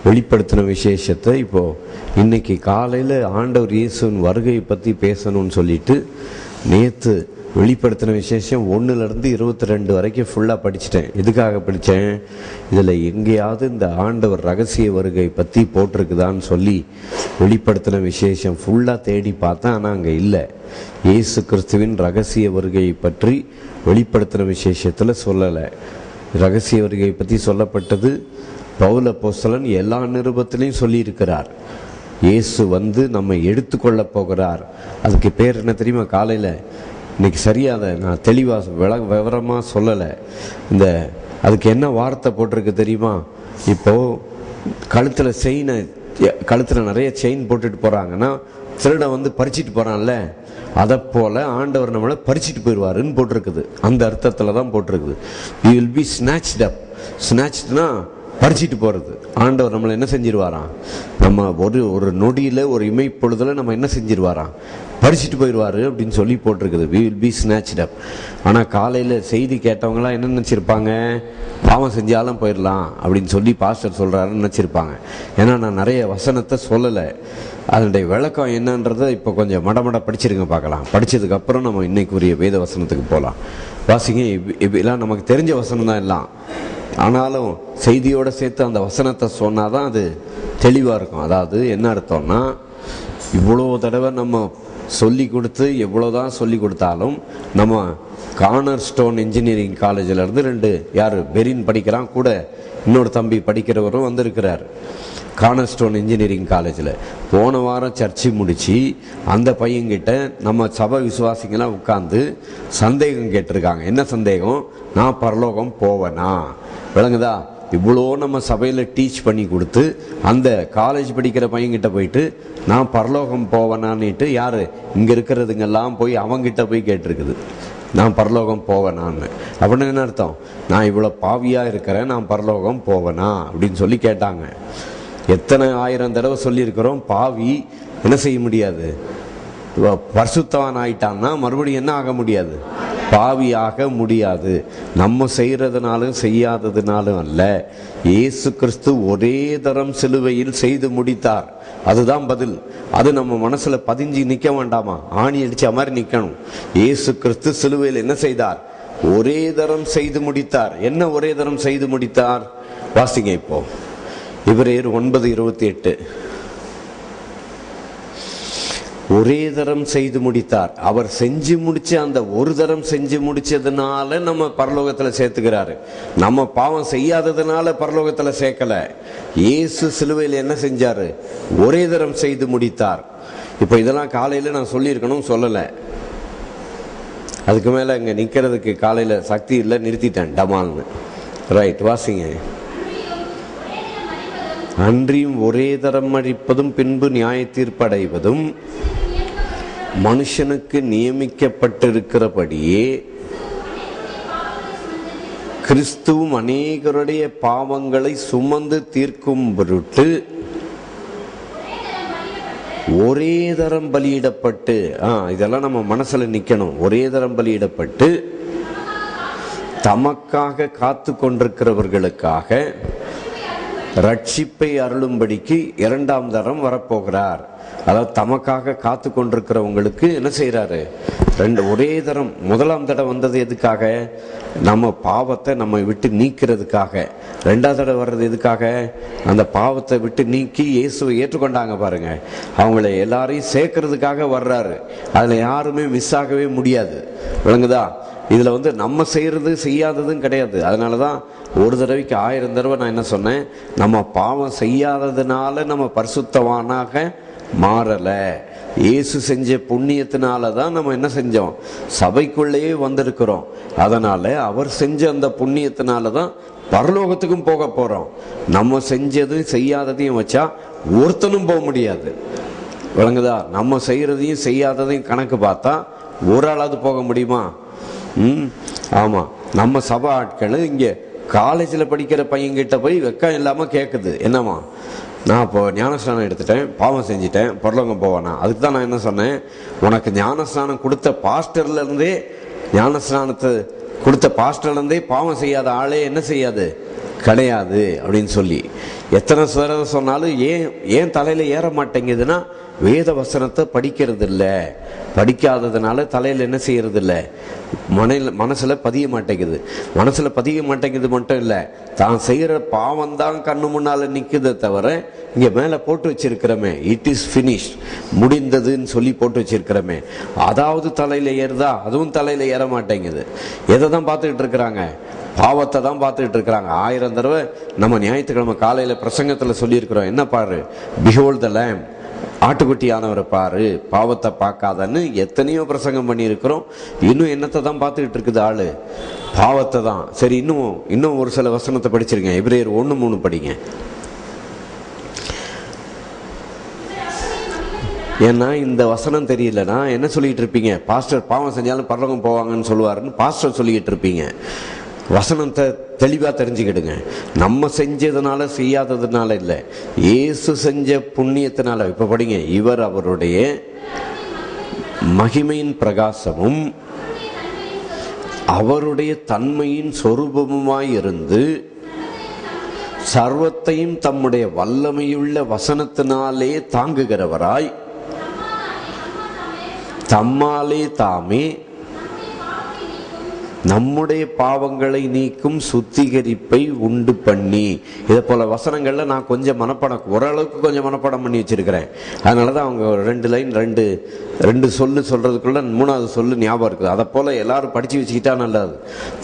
வெளிப்படுத்தின விசேஷத்தை இப்போ இன்னைக்கு காலையில் ஆண்டவர் இயேசுவின் வருகையை பற்றி பேசணும்னு சொல்லிட்டு நேற்று வெளிப்படுத்தின விசேஷம் 1லேருந்து 22 வரைக்கும் ஃபுல்லாக படிச்சுட்டேன். எதுக்காக படித்தேன்? இதில் எங்கேயாவது இந்த ஆண்டவர் ரகசிய வருகை பற்றி போட்டிருக்குதான்னு சொல்லி வெளிப்படுத்தின விசேஷம் ஃபுல்லாக தேடி பார்த்தேன். ஆனால் அங்கே இல்லை. இயேசு கிறிஸ்துவின் ரகசிய வருகையை பற்றி வெளிப்படுத்தின விசேஷத்தில் சொல்லலை. ரகசிய வருகையை பற்றி சொல்லப்பட்டது பவுல் அப்போஸ்தலன் எல்லா நிருபத்திலையும் சொல்லியிருக்கிறார். இயேசு வந்து நம்ம எடுத்துக்கொள்ள போகிறார். அதுக்கு பேர் என்ன தெரியுமா? காலையில் இன்னைக்கு சரியாக அதை நான் தெளிவாக விவரமாக சொல்லலை. அதுக்கு என்ன வார்த்தை போட்டிருக்கு தெரியுமா? இப்போது கழுத்தில் நிறைய செயின் போட்டுட்டு போகிறாங்கன்னா திருட வந்து பறிச்சிட்டு போகிறான்ல, அதை போல் ஆண்டவர் நம்மளை பறிச்சிட்டு போயிடுவாருன்னு போட்டிருக்குது. அந்த அர்த்தத்தில் தான் போட்டிருக்குது. வி வில் பி ஸ்நாச்ட் அப். ஸ்நாச்ட்னா பறிச்சிட்டு போகிறது. ஆண்டவர் நம்மளை என்ன செஞ்சிருவாராம்? நம்ம ஒரு நொடியில் ஒரு இமைப்பொழுதில் நம்ம என்ன செஞ்சிருவாராம்? பறிச்சிட்டு போயிடுவார் அப்படின்னு சொல்லி போட்டிருக்குது. வி வில் பி ஸ்நாச்ட் அப். ஆனால் காலையில் செய்தி கேட்டவங்களாம் என்ன நினச்சிருப்பாங்க? பாவம் செஞ்சாலும் போயிடலாம் அப்படின்னு சொல்லி பாஸ்டர் சொல்கிறாருன்னு நினச்சிருப்பாங்க. ஏன்னா நான் நிறைய வசனத்தை சொல்லலை. அதனுடைய விளக்கம் என்னன்றதை இப்போ கொஞ்சம் மடமட படிச்சிருங்க பார்க்கலாம். படித்ததுக்கப்புறம் நம்ம இன்னைக்குரிய வேத வசனத்துக்கு போகலாம். வாசிங்க. எல்லாம் நமக்கு தெரிஞ்ச வசனம் தான் எல்லாம். ஆனாலும் செய்தியோடு சேர்த்து அந்த வசனத்தை சொன்னாதான் அது தெளிவாக இருக்கும். அதாவது என்ன அர்த்தம்னா, இவ்வளோ தடவை நம்ம சொல்லி கொடுத்து எவ்வளோதான் சொல்லி கொடுத்தாலும் நம்ம கார்னர் ஸ்டோன் இன்ஜினியரிங் காலேஜிலேருந்து 2 யார் பெரின் படிக்கிறான், கூட இன்னொரு தம்பி படிக்கிறவரும் வந்திருக்கிறார். கார்னர் ஸ்டோன் இன்ஜினியரிங் காலேஜில் போன வாரம் சர்ச்சை முடித்து அந்த பையன்கிட்ட நம்ம சபை விசுவாசிங்கெல்லாம் உட்காந்து சந்தேகம் கேட்டிருக்காங்க. என்ன சந்தேகம்? நான் பரலோகம் போவேனா? விளங்குதா? இவ்வளோ நம்ம சபையில் டீச் பண்ணி கொடுத்து அந்த காலேஜ் படிக்கிற பையன்கிட்ட போயிட்டு நான் பரலோகம் போவேனான்னுட்டு யார் இங்கே இருக்கிறதுங்கெல்லாம் போய் அவங்கிட்ட போய் கேட்டிருக்குது, நான் பரலோகம் போவேனான்னு. அப்படின்னு என்ன அர்த்தம்? நான் இவ்வளோ பாவியாக இருக்கிறேன், நான் பரலோகம் போவேனா அப்படின்னு சொல்லி கேட்டாங்க. எத்தனை 1000 தடவை சொல்லியிருக்கிறோம், பாவி என்ன செய்ய முடியாது? பரிசுத்தவான் ஆயிட்டான்னா மறுபடியும் என்ன ஆக முடியாது? பாவி ஆக முடியாது. நம்ம செய்யறதுனாலும் செய்யாததுனாலும் அல்ல. இயேசு கிறிஸ்து ஒரே தரம் சிலுவையில் செய்து முடித்தார். அதுதான் பதில். அது நம்ம மனசுல பதிஞ்சு நிக்க வேண்டாமா? ஆணி அடிச்ச மாதிரி நிக்கணும். இயேசு கிறிஸ்து சிலுவையில் என்ன செய்தார்? ஒரே தரம் செய்து முடித்தார். என்ன ஒரே தரம் செய்து முடித்தார்? வாசிங்க இப்போ எபிரேயர் 9:28. ஒரே தரம் செய்து முடித்தார். அவர் செஞ்சு முடிச்ச அந்த ஒரு தரம் செஞ்சு முடிச்சதுனால நம்ம பரலோகத்தில் சேர்த்துக்கிறாரு. நம்ம பாவம் செய்யாததுனால பரலோகத்தில் சேர்க்கல. இயேசு சிலுவையில் என்ன செஞ்சாரு? ஒரே தரம் செய்து முடித்தார். இப்போ இதெல்லாம் காலையில் நான் சொல்லியிருக்கணும், சொல்லலை. அதுக்கு மேலே இங்கே நிற்கிறதுக்கு காலையில் சக்தி இல்லை, நிறுத்திட்டேன் டமால்னு. ரைட், வாசிங்க. அன்றியும் ஒரே தரம் அழிப்பதும் பின்பு நியாய தீர்ப்படைவதும் மனுஷனுக்கு நியமிக்கப்பட்டிருக்கிறபடியே கிறிஸ்துவும் அநேகருடைய பாவங்களை சுமந்து தீர்க்கும் பொருட்டு ஒரே தரம் பலியிடப்பட்டு, இதெல்லாம் நம்ம மனசுல நிக்கணும். ஒரே தரம் பலியிடப்பட்டு தமக்காக காத்து கொண்டிருக்கிறவர்களுக்காக ரட்சிப்பை அருளும்படிக்கு 2ஆம் தரம் வரப்போகிறார். அதாவது தமக்காக காத்து கொண்டிருக்கிறவங்களுக்கு என்ன செய்யறாரு? ஒரே தரம். 1ஆம் தடவை வந்தது எதுக்காக? நம்ம பாவத்தை நம்ம விட்டு நீக்கிறதுக்காக. 2ஆவது தடவை வர்றது எதுக்காக? அந்த பாவத்தை விட்டு நீக்கி இயேசுவை ஏற்றுக்கொண்டாங்க பாருங்க, அவங்கள எல்லாரையும் சேர்க்கறதுக்காக வர்றாரு. அதுல யாருமே மிஸ் ஆகவே முடியாது. விளங்குதா? இதுல நம்ம செய்யறது செய்யாததும் கிடையாது. அதனாலதான் ஒரு தடவைக்கு 1000 தடவை நான் என்ன சொன்னேன்? நம்ம பாவம் செய்யாததுனால நம்ம பரிசுத்தவானாக மாறல. இயேசு செஞ்ச புண்ணியத்தினால தான் நம்ம என்ன செஞ்சோம்? சபைக்குள்ளேயே வந்திருக்கிறோம். அதனால அவர் செஞ்ச அந்த புண்ணியத்தினால தான் பரலோகத்துக்கும் போக போறோம். நம்ம செஞ்சதும் செய்யாததையும் வச்சா ஒருத்தனும் போக முடியாது. விளங்குதா? நம்ம செய்யறதையும் செய்யாததையும் கணக்கு பார்த்தா ஒரு ஆளாவது போக முடியுமா? ஆமா. நம்ம சபை ஆட்கள் இங்க காலேஜில் படிக்கிற பையன்கிட்ட போய் வெக்கம் இல்லாம கேட்குது, என்னம்மா நான் இப்போ ஞானஸ்நானம் எடுத்துட்டேன், பாவம் செஞ்சுட்டேன், பரலோகம் போவானா? அதுக்கு தான் நான் என்ன சொன்னேன், உனக்கு ஞானஸ்நானம் கொடுத்த பாஸ்டர்லேருந்தே, ஞானஸ்நானத்தை கொடுத்த பாஸ்டர்லேருந்தே பாவம் செய்யாத ஆளே என்ன செய்யாது? கிடையாது அப்படின்னு சொல்லி எத்தனை தடவை சொன்னாலும் ஏன் தலையில ஏற மாட்டேங்குதுன்னா வேத வசனத்தை படிக்கிறது இல்லை. படிக்காததுனால தலையில் என்ன செய்யறது இல்லை, மனசுல பதிய மாட்டேங்குது. மனசுல பதிய மாட்டேங்குது மட்டும் இல்லை, தான் செய்யற பாவம் தான் கண்ணு முன்னால நிக்குதே தவிர இங்க மேல போட்டு வச்சிருக்கிறோமே இட் இஸ் பினிஷ், முடிந்ததுன்னு சொல்லி போட்டு வச்சிருக்கிறோமே, அதாவது தலையில ஏறுதா, அதுவும் தலையில ஏற மாட்டேங்குது. எதை தான் பார்த்துக்கிட்டு இருக்கிறாங்க, பாவத்தை தான் பார்த்துக்கிட்டு இருக்கிறாங்க. 1000 தடவை நம்ம ஞாயிற்றுக்கிழமை காலையில பிரசங்கத்துல சொல்லியிருக்கிறோம், என்ன பாரு, பிஹோல்ட் த லேம், ஆட்டுக்குட்டியானவரை பாரு, பாவத்தை பார்க்காதன்னு எத்தனையோ பிரசங்கம் பண்ணியிருக்கிறோம். இன்னும் என்னத்தை தான் பார்த்துக்கிட்டு இருக்குது ஆளு, பாவத்தை தான். சரி, இன்னும் ஒரு சில வசனத்தை படிச்சிருங்க. எபிரேயர் 1:3 படிங்க. ஏன்னா இந்த வசனம் தெரியலன்னா என்ன சொல்லிட்டு இருப்பீங்க, பாஸ்டர் பாவம் செஞ்சாலும் பரலோகம் போவாங்கன்னு சொல்லுவாருன்னு பாஸ்டர் சொல்லிக்கிட்டு இருப்பீங்க. வசனத்தை தெளிவா தெரிஞ்சுக்கிடுங்க. நம்ம செஞ்சதுனால செய்யாததுனால இல்லை, இயேசு செஞ்ச புண்ணியத்தினால. இப்ப படிங்க, இவர் அவருடைய மகிமையின் பிரகாசமும் அவருடைய தன்மையின் சொரூபமுமாயிருந்து சர்வத்தையும் தம்முடைய வல்லமையுள்ள வசனத்தினாலே தாங்குகிறவராய் தம்மாலே தாமே நம்முடைய பாவங்களை நீக்கும் சுத்திகரிப்பை உண்டு பண்ணி. இதை போல வசனங்கள்ல நான் கொஞ்சம் மனப்பாடம், ஓரளவுக்கு கொஞ்சம் மனப்பாடம் பண்ணி வச்சிருக்கிறேன். அதனாலதான் அவங்க 2 லைன் 2 சொல்லு சொல்றதுக்குள்ள 3வது சொல்லு ஞாபகம் இருக்குது. அதை போல எல்லாரும் படிச்சு வச்சுக்கிட்டா நல்லது.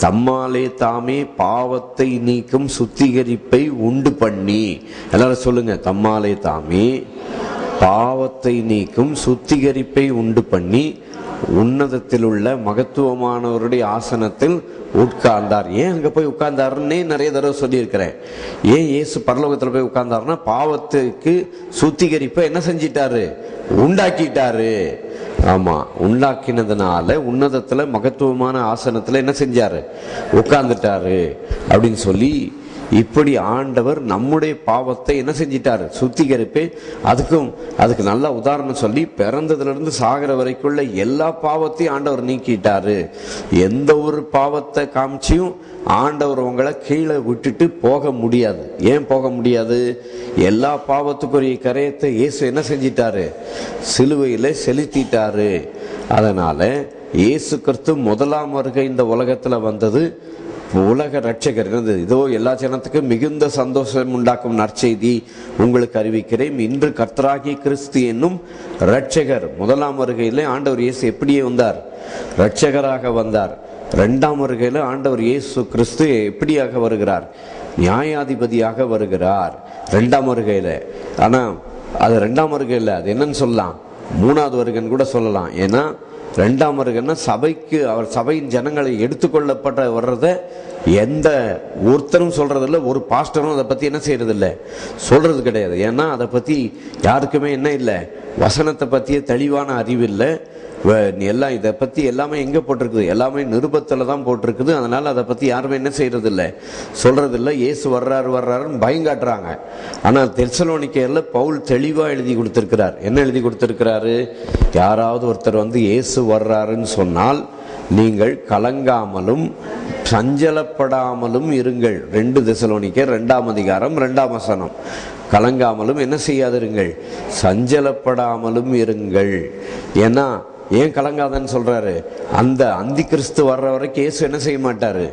தம்மாலே தாமே பாவத்தை நீக்கும் சுத்திகரிப்பை உண்டு பண்ணி. எல்லாரும் சொல்லுங்க, தம்மாலே தாமே பாவத்தை நீக்கும் சுத்திகரிப்பை உண்டு பண்ணி உன்னதத்தில் உள்ள மகத்துவமானவருடைய ஆசனத்தில் உட்கார்ந்தார். ஏன் அங்க போய் உட்கார்ந்தாருன்னே நிறைய தடவை சொல்லி இருக்கிறேன். ஏன் இயேசு பரலோகத்துல போய் உட்கார்ந்தாருன்னா பாவத்துக்கு சுத்திகரிப்பை என்ன செஞ்சிட்டாரு, உண்டாக்கிட்டாரு. ஆமா, உண்டாக்கினதுனால உன்னதத்துல மகத்துவமான ஆசனத்துல என்ன செஞ்சாரு, உட்கார்ந்துட்டாரு அப்படின்னு சொல்லி, இப்படி ஆண்டவர் நம்முடைய பாவத்தை என்ன செஞ்சிட்டாரு, சுத்திகரிப்பே. அதுக்கு நல்ல உதாரணம் சொல்லி, பிறந்ததுல இருந்து சாகிற வரைக்குள்ள எல்லா பாவத்தையும் ஆண்டவர் நீக்கிட்டாரு. எந்த ஒரு பாவத்தை காமிச்சியும் ஆண்டவர் உங்களை கீழே விட்டுட்டு போக முடியாது. ஏன் போக முடியாது, எல்லா பாவத்துக்குரிய கரையத்தை இயேசு என்ன செஞ்சிட்டாரு, சிலுவையில செலுத்திட்டாரு. அதனால இயேசு கிறிஸ்து முதலாம் வருகை இந்த உலகத்துல வந்தது உலக ரட்சகர். இதோ எல்லா ஜனத்துக்கும் மிகுந்த சந்தோஷம் உண்டாக்கும் நற்செய்தி உங்களுக்கு அறிவிக்கிறேன். இன்று கர்த்தராகிய கிறிஸ்து என்னும் ரட்சகர். முதலாம் வருகையில ஆண்டவர் இயேசு எப்படியே வந்தார், ரட்சகராக வந்தார். 2ஆம் வருகையில ஆண்டவர் இயேசு கிறிஸ்து எப்படியாக வருகிறார், நியாயாதிபதியாக வருகிறார் 2ஆம் வருகையில. ஆனா அது 2ஆம் வருகையில, அது என்னன்னு சொல்லலாம், 3வது வருகைன்னு கூட சொல்லலாம். ஏன்னா 2ஆம் வருகைன்னா சபைக்கு, அவர் சபையின் ஜனங்களை எடுத்துக்கொள்ளப்பட்ட வர்றத எந்த ஒருத்தரும் சொல்றதில்லை, ஒரு பாஸ்டரும் அதை பத்தி என்ன செய்யறது இல்லை, சொல்றது கிடையாது. ஏன்னா அதை பத்தி யாருக்குமே என்ன இல்லை, வசனத்தை பத்திய தெளிவான அறிவு இல்லை. எல்லாம் இதை பத்தி எல்லாமே எங்க போட்டிருக்குது, எல்லாமே நிருபத்துல தான் போட்டிருக்குது. அதனால அதை பத்தி யாருமே என்ன செய்யறது இல்லை, சொல்றது இல்லை. இயேசு வர்றாருன்னு பயங்காட்டுறாங்க. ஆனால் தெசலோனிக்கேயர்ல பவுல் தெளிவா எழுதி கொடுத்திருக்கிறார். என்ன எழுதி கொடுத்திருக்கிறாரு, யாராவது ஒருத்தர் வந்து இயேசு வர்றாருன்னு சொன்னால் நீங்கள் கலங்காமலும் சஞ்சலப்படாமலும் இருங்கள். 2 தெசலோனிக்கேயர் 2ஆம் அதிகாரம் 2ஆம் வசனம். கலங்காமலும் என்ன செய்யாதிருங்கள், சஞ்சலப்படாமலும் இருங்கள். ஏன்னா ஏன் கலங்காதன்னு சொல்றாரு, அந்த அந்தி கிறிஸ்து வர்ற வரைக்கும் இயேசு என்ன செய்ய மாட்டாரு,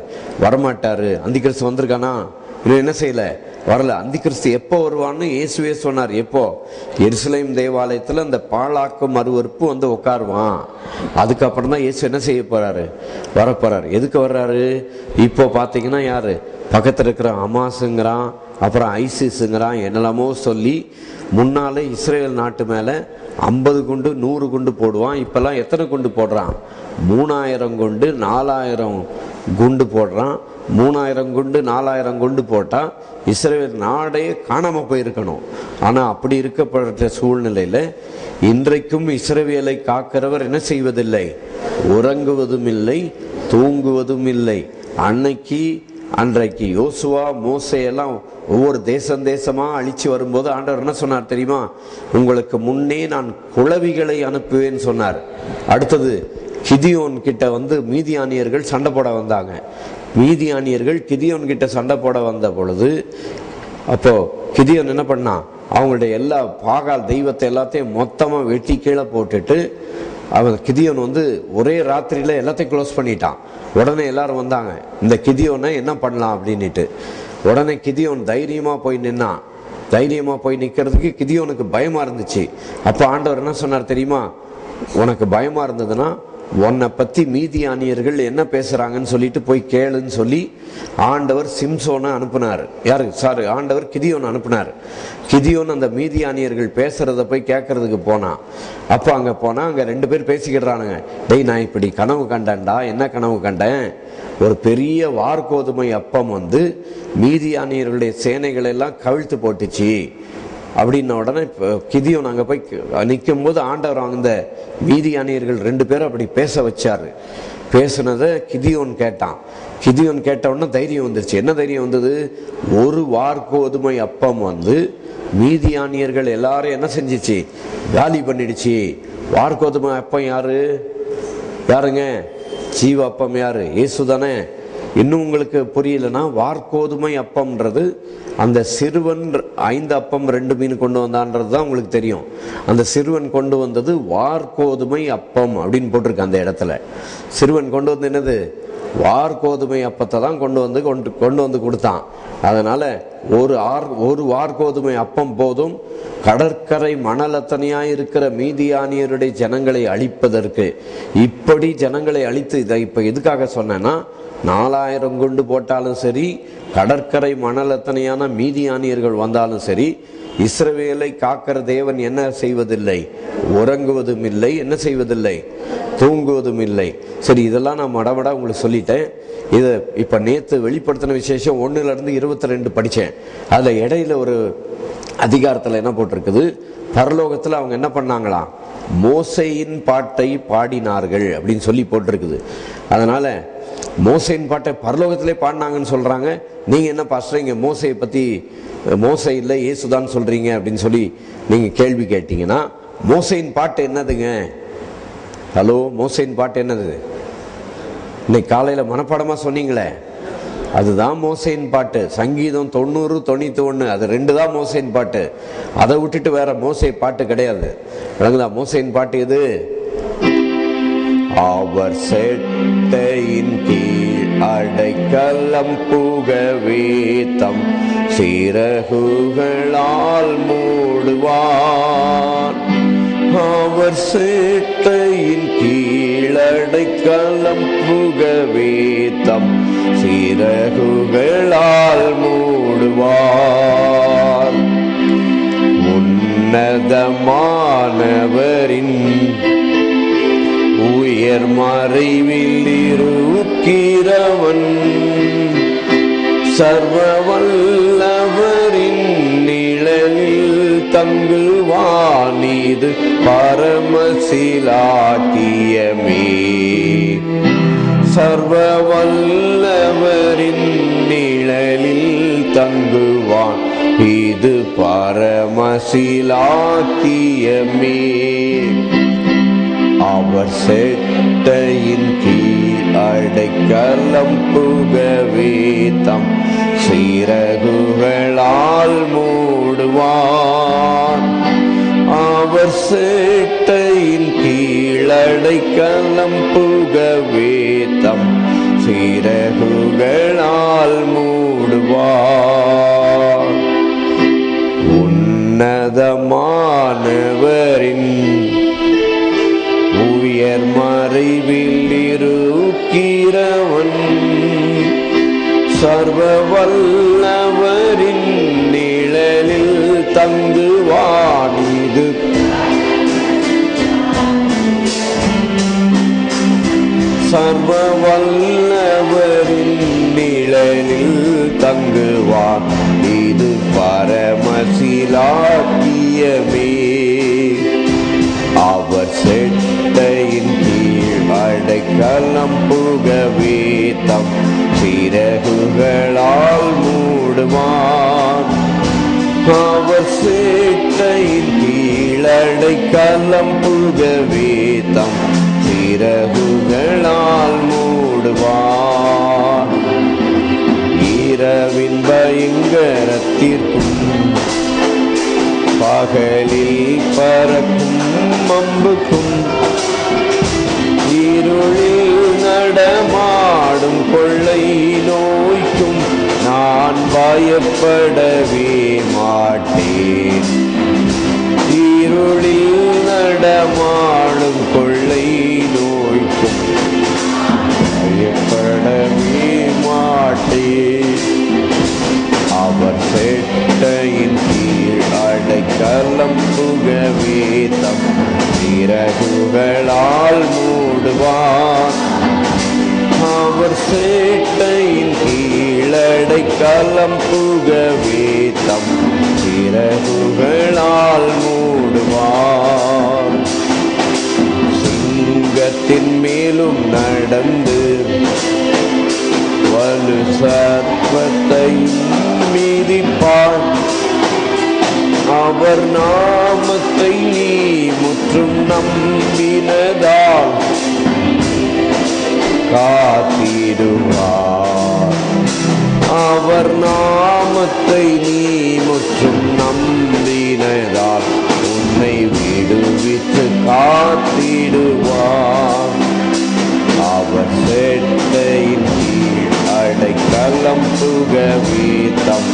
வரமாட்டாரு. அந்தி கிறிஸ்து வந்திருக்கானா, இன்னும் என்ன செய்யல, வரல. அந்தி கிறிஸ்து எப்போ வருவான்னு இயேசுவே சொன்னார். எப்போ, எருசலேம் தேவாலயத்துல அந்த பாழாக்கும் அருவருப்பு வந்து உட்காருவான். அதுக்கப்புறம் தான் இயேசு என்ன செய்ய போறாரு, வரப்போறாரு. எதுக்கு வர்றாரு, இப்போ பாத்தீங்கன்னா யாரு பக்கத்துல இருக்கிற அமாசுங்கிறான், அப்புறம் ஐசிஸ்ங்கிறான், என்னெல்லாமோ சொல்லி முன்னாலே இஸ்ரேல் நாட்டு மேல 50 குண்டு 100 குண்டு போடுவான். இப்பெல்லாம் எத்தனை குண்டு போடுறான், 3000 குண்டு 4000 குண்டு போடுறான். 3000 குண்டு 4000 குண்டு போட்டா இஸ்ரேல் நாடே காணாம போயிருக்கணும். ஆனா அப்படி இருக்கப்படுற சூழ்நிலையில இன்றைக்கும் இஸ்ரவேலை காக்கிறவர் என்ன செய்வதில்லை, உறங்குவதும் இல்லை, தூங்குவதும் இல்லை. அன்றைக்கு யோசுவா மோசே எல்லாம் ஒவ்வொரு தேசமா அழிச்சு வரும்போது ஆண்டவர் என்ன சொன்னார் தெரியுமா, உங்களுக்கு முன்னே நான் குளவிகளை அனுப்புவேன்னு சொன்னார். அடுத்தது கிதியோன் கிட்ட வந்து மீதியானியர்கள் சண்டை போட வந்தாங்க. மீதியானியர்கள் கிதியோன் கிட்ட சண்டை போட வந்த பொழுது, அப்போ கிதியோன் என்ன பண்ணான், அவங்களுடைய எல்லா பாகால் தெய்வத்தை எல்லாத்தையும் மொத்தமா வெட்டி கீழே போட்டுட்டு அவன் கிதியோன் ஒரே ராத்திரியில எல்லாத்தையும் க்ளோஸ் பண்ணிட்டான். உடனே எல்லாரும் வந்தாங்க, இந்த கிதியோனை என்ன பண்ணலாம் அப்படின்னுட்டு. உடனே கிதியோன் தைரியமா போய் நின்னான். தைரியமா போய் நிக்கிறதுக்கு கிதியோனுக்கு பயமா இருந்துச்சு. அப்ப ஆண்டவர் என்ன சொன்னார் தெரியுமா, உனக்கு பயமா இருந்ததுன்னா உன்னை பத்தி மீதியானியர்கள் என்ன பேசுறாங்கன்னு சொல்லிட்டு போய் கேளுன்னு சொல்லி ஆண்டவர் சிம்சோனை அனுப்புனார். ஆண்டவர் கிதியோன் அனுப்புனார். கிதியோன் அந்த மீதியானியர்கள் பேசுறத போய் கேட்கறதுக்கு போனான். அப்போ அங்க போனா அங்க 2 பேர் பேசிக்கிடுறானுங்க. டேய், நான் இப்படி கனவு கண்டேன்டா. என்ன கனவு கண்டேன், ஒரு பெரிய வார்கோதுமை அப்பம் மீதியானியர்களுடைய சேனைகள் எல்லாம் கவிழ்த்து போட்டுச்சு அப்படின்ன உடனே கிதியோன் அங்க போய் நிற்கும் போது ஆண்டவர் அந்த மீதியானியர்கள் 2 பேரும் அப்படி பேச வச்சாரு. பேசுனதை கிதியோன் கேட்டான். கிதியோன் கேட்ட உடனே தைரியம் வந்துருச்சு. என்ன தைரியம் வந்தது, ஒரு வார்கோதுமை அப்பம் மீதியானியர்கள் எல்லாரும் என்ன செஞ்சிச்சு, காலி பண்ணிடுச்சு. வார்கோதுமை அப்பம் யாருங்க, ஜீவ அப்பம் யாரு, இயேசு தானே. இன்னும் உங்களுக்கு புரியலன்னா, வார்கோதுமை அப்பம்ன்றது அந்த சிறுவன் 5 அப்பம் 2 மீன் கொண்டு வந்தான்றது தான் உங்களுக்கு தெரியும். அந்த சிறுவன் கொண்டு வந்தது வார்கோதுமை அப்பம் அப்படின்னு போட்டிருக்கு. அந்த இடத்துல சிறுவன் கொண்டு வந்து என்னது, வார்கோதுமை அப்பத்தை தான் கொண்டு வந்து கொடுத்தான். அதனால ஒரு வார்கோதுமை அப்பம் போதும் கடற்கரை மணலத்தனையாய் இருக்கிற மீதியானியருடைய ஜனங்களை அழிப்பதற்கு. இப்படி ஜனங்களை அழித்து, இதை இப்ப எதுக்காக சொன்னேன்னா, 4000 குண்டு போட்டாலும் சரி, கடற்கரை மணலத்தனையான மீதியானியர்கள் வந்தாலும் சரி, இஸ்ரவேலை காக்கிற தேவன் என்ன செய்வதில்லை, உறங்குவதும் இல்லை, என்ன செய்வதில்லை, தூங்குவதும் இல்லை. சரி, இதெல்லாம் நான் மடமடா உங்களுக்கு சொல்லிட்டேன். இதை இப்ப நேத்து வெளிப்படுத்தின விசேஷம் 1-22 படிச்சேன். அதுல இடையில ஒரு அதிகாரத்துல என்ன போட்டிருக்குது, பரலோகத்துல அவங்க என்ன பண்ணாங்களாம், மோசேயின் பாட்டை பாடினார்கள் அப்படின்னு சொல்லி போட்டிருக்குது. அதனால மோசேயின் பாட்டை பரலோகத்திலே பாடினாங்கன்னு சொல்றாங்க. நீங்க என்ன பாஸ்டர், இங்க மோசையை பத்தி மோசை இல்லை இயேசுதான் சொல்றீங்க அப்படின்னு சொல்லி நீங்க கேள்வி கேட்டீங்கன்னா, மோசையின் பாட்டு என்னதுங்க? ஹலோ, மோசையின் பாட்டு என்னது? இன்னைக்கு காலையில மனப்பாடமா சொன்னீங்களே, அதுதான் மோசையின் பாட்டு. சங்கீதம் 90, 91 அது 2 தான் மோசையின் பாட்டு. அதை விட்டுட்டு வேற மோசை பாட்டு கிடையாது. விளங்குதா? மோசையின் பாட்டு எது? அவர் செட்டையின் கீழ் அடைக்கலம் புகவே தம் சிறகுகளால் மூடுவார். அவர் செட்டையின் கீழ் அடைக்கலம் புகவே தம் சிறகுகளால் மூடுவார். உன்னதமானவரின் உயர் மறைவில் இருக்கிறவன், சர்வ வல்லவரின் நிழலில் தங்குவான். இது பரமசிலாக்கியமே. சர்வ வல்லவரின் நிழலில் தங்குவான். இது பரமசிலாக்கியமே. அவர் செட்டையின் கீழ் அடைக்கலம் புகவே தம் சிறகுகளால் மூடுவார். அவர் செட்டையின் கீழ் அடைக்கலம் புகவே தம் சிறகுகளால் மூடுவார். உன்னதமானவரின் உயர் மறைவில் இருக்கிறவன், சர்வ வல்லவரின் நிழலில் தங்குவான். இது சர்வ வல்லவரின் நிழலில் தங்குவான். இது பரமசிலாக்கியமே. அவர் செட்டையின் கீழ் அடைக்கலம் புகவே தம் சிறகுகளால் மூடுவான். அவர் செட்டையின் கீழ் அடைக்கலம் புகவே தம் சிறகுகளால் மூடுவான். இரவின் பயங்கரத்திற்கும் பகலில் பறக்கும் அம்புக்கும் இருளில் நடமாடும் கொள்ளை நோய்க்கும் நான் பயப்படவே மாட்டேன். இருளில் நடமாடும் கொள்ளை நோய்க்கும் பயப்படவே மாட்டேன். அவர் செட்டையின் கீழ் அடைக்கலம் புகவே தம் சிறகுகளால் மூடுவார். அவர் சேட்டையின் கீழ் அடைக்கலம் புகவே தம் சிறகுகளால் மூடுவார். சிங்கத்தின் மேலும் நடந்து வலு சர்ப்பத்தை மீதிப்பார். அவர் நாமத்தை நீ முற்றும் நம்பினதால் காத்திடுவார். அவர் நாமத்தை நீ முற்றும் நம்பினதால் உன்னை விடுவித்து காத்திடுவார். அவர் செட்டையின் கீழ் அடைக்கலம் புகவே தம்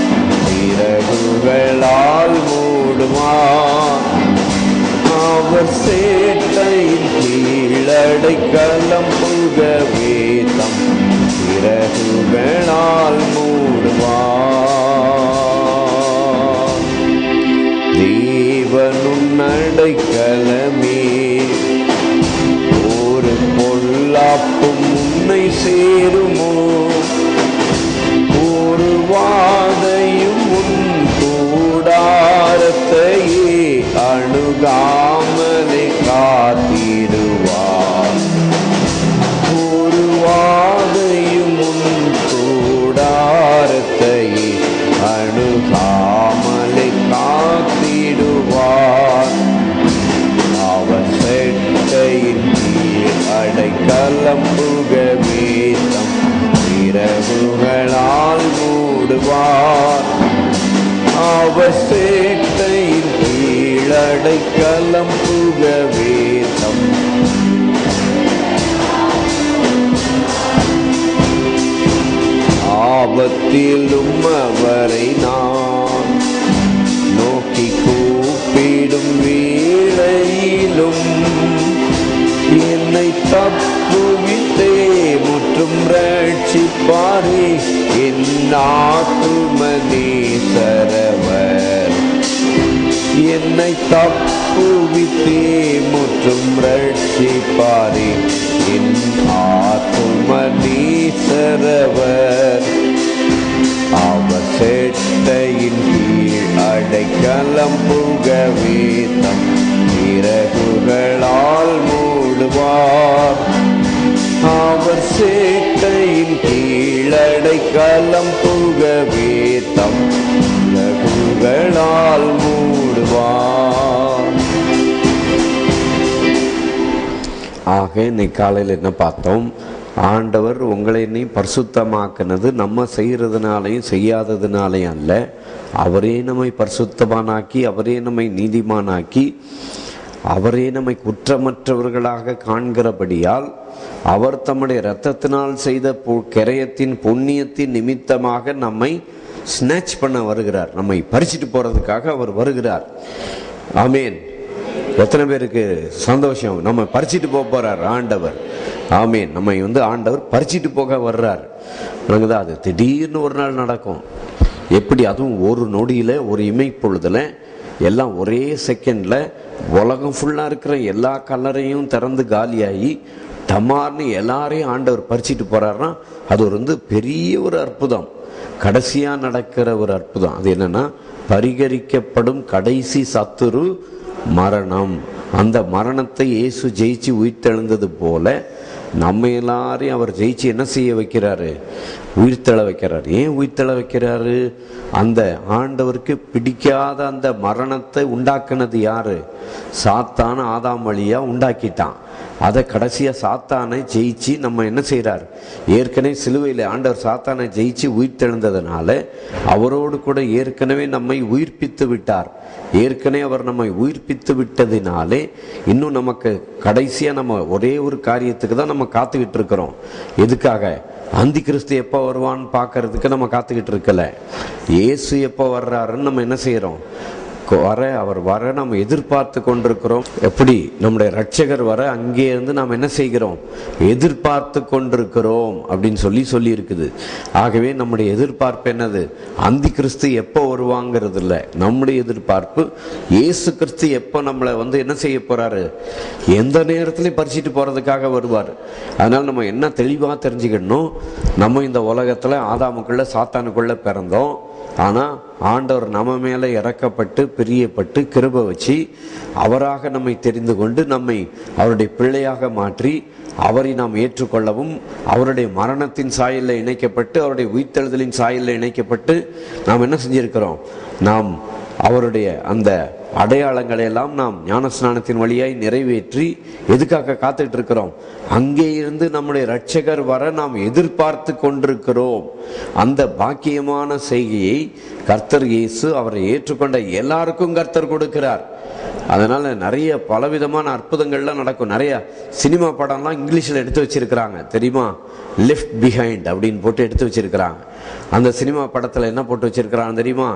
சிறகுகளால் மூடுவார். அவர் சேட்டையின் கீழ் அடைக்கலம் புகவே தம் சிறகுகளால் மூடுவார். தேவனுன் அடைக்கலமே, ஒரு பொல்லாப்பும் உன்னை சேருமோ? ஒரு வாதையும் உன் கூடாரத்தையே அணுகாமலே காத்திடுவார். ஒரு வாதையும் உன் கூடாரத்தையே அணுகாமலே காத்திடுவார். அவர் செட்டையின் கீழ் அடைக்கலம் புகவே தம் சிறகுகளால் மூடுவார். அவர் சேட்டையின் கீழ் அடைக்கலம் புகவே தம் ஆபத்திலும் அவரை நான் நோக்கி கூப்பிடும் வேளையிலும் என்னை தப்புவித்தே முற்றும் ரட்சிப்பாரே என் ஆத்துமநேசரவர். என்னை தப்புவித்தே முற்றும் ரட்சிப்பாரே என் ஆத்துமநேசரவர். அவர் செட்டையின் கீழ் அடைக்கலம் புகவே தம் சிறகுகளால் மூடுவார். அவர் சேட்டையின் கீழ் அடைக்கலம் புகவே தம் சிறகுகளால் மூடுவார். ஆக இன்னைக்கு காலையில் என்ன பார்த்தோம்? ஆண்டவர் உங்களை நீ பரிசுத்தமாக்குனது நம்ம செய்யறதுனாலையும் செய்யாததுனாலையும் அல்ல. அவரே நம்மை பரிசுத்தமானாக்கி, அவரே நம்மை நீதிமானாக்கி, அவரே நம்மை குற்றமற்றவர்களாக காண்கிறபடியால் அவர் தம்முடைய இரத்தத்தினால் செய்த கிரயத்தின் புண்ணியத்தின் நிமித்தமாக நம்மை ஸ்நாச் பண்ண வருகிறார். நம்மை பறிச்சுட்டு போறதுக்காக அவர் வருகிறார். ஆமேன். எத்தனை பேருக்கு சந்தோஷம்? நம்ம பறிச்சுட்டு போறார் ஆண்டவர். ஆமேன். நம்மை ஆண்டவர் பறிச்சுட்டு போக வர்றார். அது திடீர்னு ஒரு நாள் நடக்கும். எப்படி? அதுவும் ஒரு நொடியில, ஒரு இமைப்பொழுதுல, எல்லாம் ஒரே செகண்ட்ல உலகம் ஃபுல்லா இருக்கிற எல்லா கல்லறையும் திறந்து காலியாகி டமார்னு எல்லாரையும் ஆண்டவர் பறிச்சுட்டு போறாருன்னா அது ஒரு பெரிய ஒரு அற்புதம். கடைசியா நடக்கிற ஒரு அற்புதம். அது என்னன்னா, பரிகரிக்கப்படும் கடைசி சத்துரு மரணம். அந்த மரணத்தை இயேசு ஜெயிச்சு உயிர்த்தெழுந்தது போல நம்ம எல்லாரையும் அவர் ஜெயிச்சு என்ன செய்ய வைக்கிறாரு? உயிர்த்தெழ வைக்கிறார். ஏன் உயிர்த்தெழ வைக்கிறாரு? அந்த ஆண்டவருக்கு பிடிக்காத அந்த மரணத்தை உண்டாக்குனது யாரு? சாத்தான் ஆதாம் வழியா உண்டாக்கிட்டான். அதை கடைசியா சாத்தானை ஜெயிச்சு நம்ம என்ன செய்யறார்? ஏற்கனவே சிலுவையில் ஆண்டவர் சாத்தானை ஜெயிச்சு உயிர்த்தெழுந்ததுனால அவரோடு கூட ஏற்கனவே நம்மை உயிர்ப்பித்து விட்டார். ஏற்கனவே அவர் நம்மை உயிர்ப்பித்து விட்டதினாலே இன்னும் நமக்கு கடைசியா நம்ம ஒரே ஒரு காரியத்துக்கு தான் நம்ம காத்துக்கிட்டு இருக்கிறோம். எதுக்காக? அந்தி கிறிஸ்து எப்போ வருவான்னு பார்க்கறதுக்கு நம்ம காத்துக்கிட்டு இருக்கல. இயேசு எப்போ வர்றாருன்னு நம்ம என்ன செய்யறோம்? அவர் வர நம்ம எதிர்பார்த்து கொண்டிருக்கிறோம். எப்படி? நம்முடைய ரட்சகர் வர அங்கே இருந்து நாம் என்ன செய்கிறோம்? எதிர்பார்த்து கொண்டிருக்கிறோம் அப்படின்னு சொல்லி இருக்குது. ஆகவே நம்முடைய எதிர்பார்ப்பு என்னது? அந்தி கிறிஸ்து எப்போ வருவாங்கிறது இல்லை. நம்முடைய எதிர்பார்ப்பு இயேசு கிறிஸ்து எப்போ நம்மளை என்ன செய்ய போறாரு? எந்த நேரத்திலையும் பறிச்சிட்டு போறதுக்காக வருவார். அதனால நம்ம என்ன தெளிவாக தெரிஞ்சுக்கணும், நம்ம இந்த உலகத்துல ஆதாமுக்குள்ள சாத்தானுக்குள்ள பிறந்தோம். ஆனா ஆண்டவர் நம்ம மேல இறக்கப்பட்டு பிரியப்பட்டு கிருபை வச்சு அவராக நம்மை தெரிந்து கொண்டு நம்மை அவருடைய பிள்ளையாக மாற்றி அவரை நாம் ஏற்றுக்கொள்ளவும் அவருடைய மரணத்தின் சாயலில் இணைக்கப்பட்டு அவருடைய உயிர்த்தெழுதலின் சாயலில் இணைக்கப்பட்டு நாம் என்ன செஞ்சிருக்கிறோம்? நாம் அவருடைய அந்த அடையாளங்களை எல்லாம் நாம் ஞானஸ்நானத்தின் வழியாய் நிறைவேற்றி எதுக்காக காத்துட்டு இருக்கிறோம்? அங்கே இருந்து நம்முடைய இரட்சகர் வர நாம் எதிர்பார்த்து கொண்டிருக்கிறோம். அந்த பாக்கியமான செய்கையை கர்த்தர் இயேசு அவரை ஏற்றுக்கொண்ட எல்லாருக்கும் கர்த்தர் கொடுக்கிறார். அதனால நிறைய பலவிதமான அற்புதங்கள்லாம் நடக்கும். நிறைய சினிமா படம்லாம் இங்கிலீஷ்ல எடுத்து வச்சிருக்கிறாங்க தெரியுமா? லெஃப்ட் பிஹைண்ட் அப்படின்னு போட்டு எடுத்து வச்சிருக்கிறாங்க. அந்த சினிமா படத்துல என்ன போட்டு வச்சிருக்கிறாங்க தெரியுமா?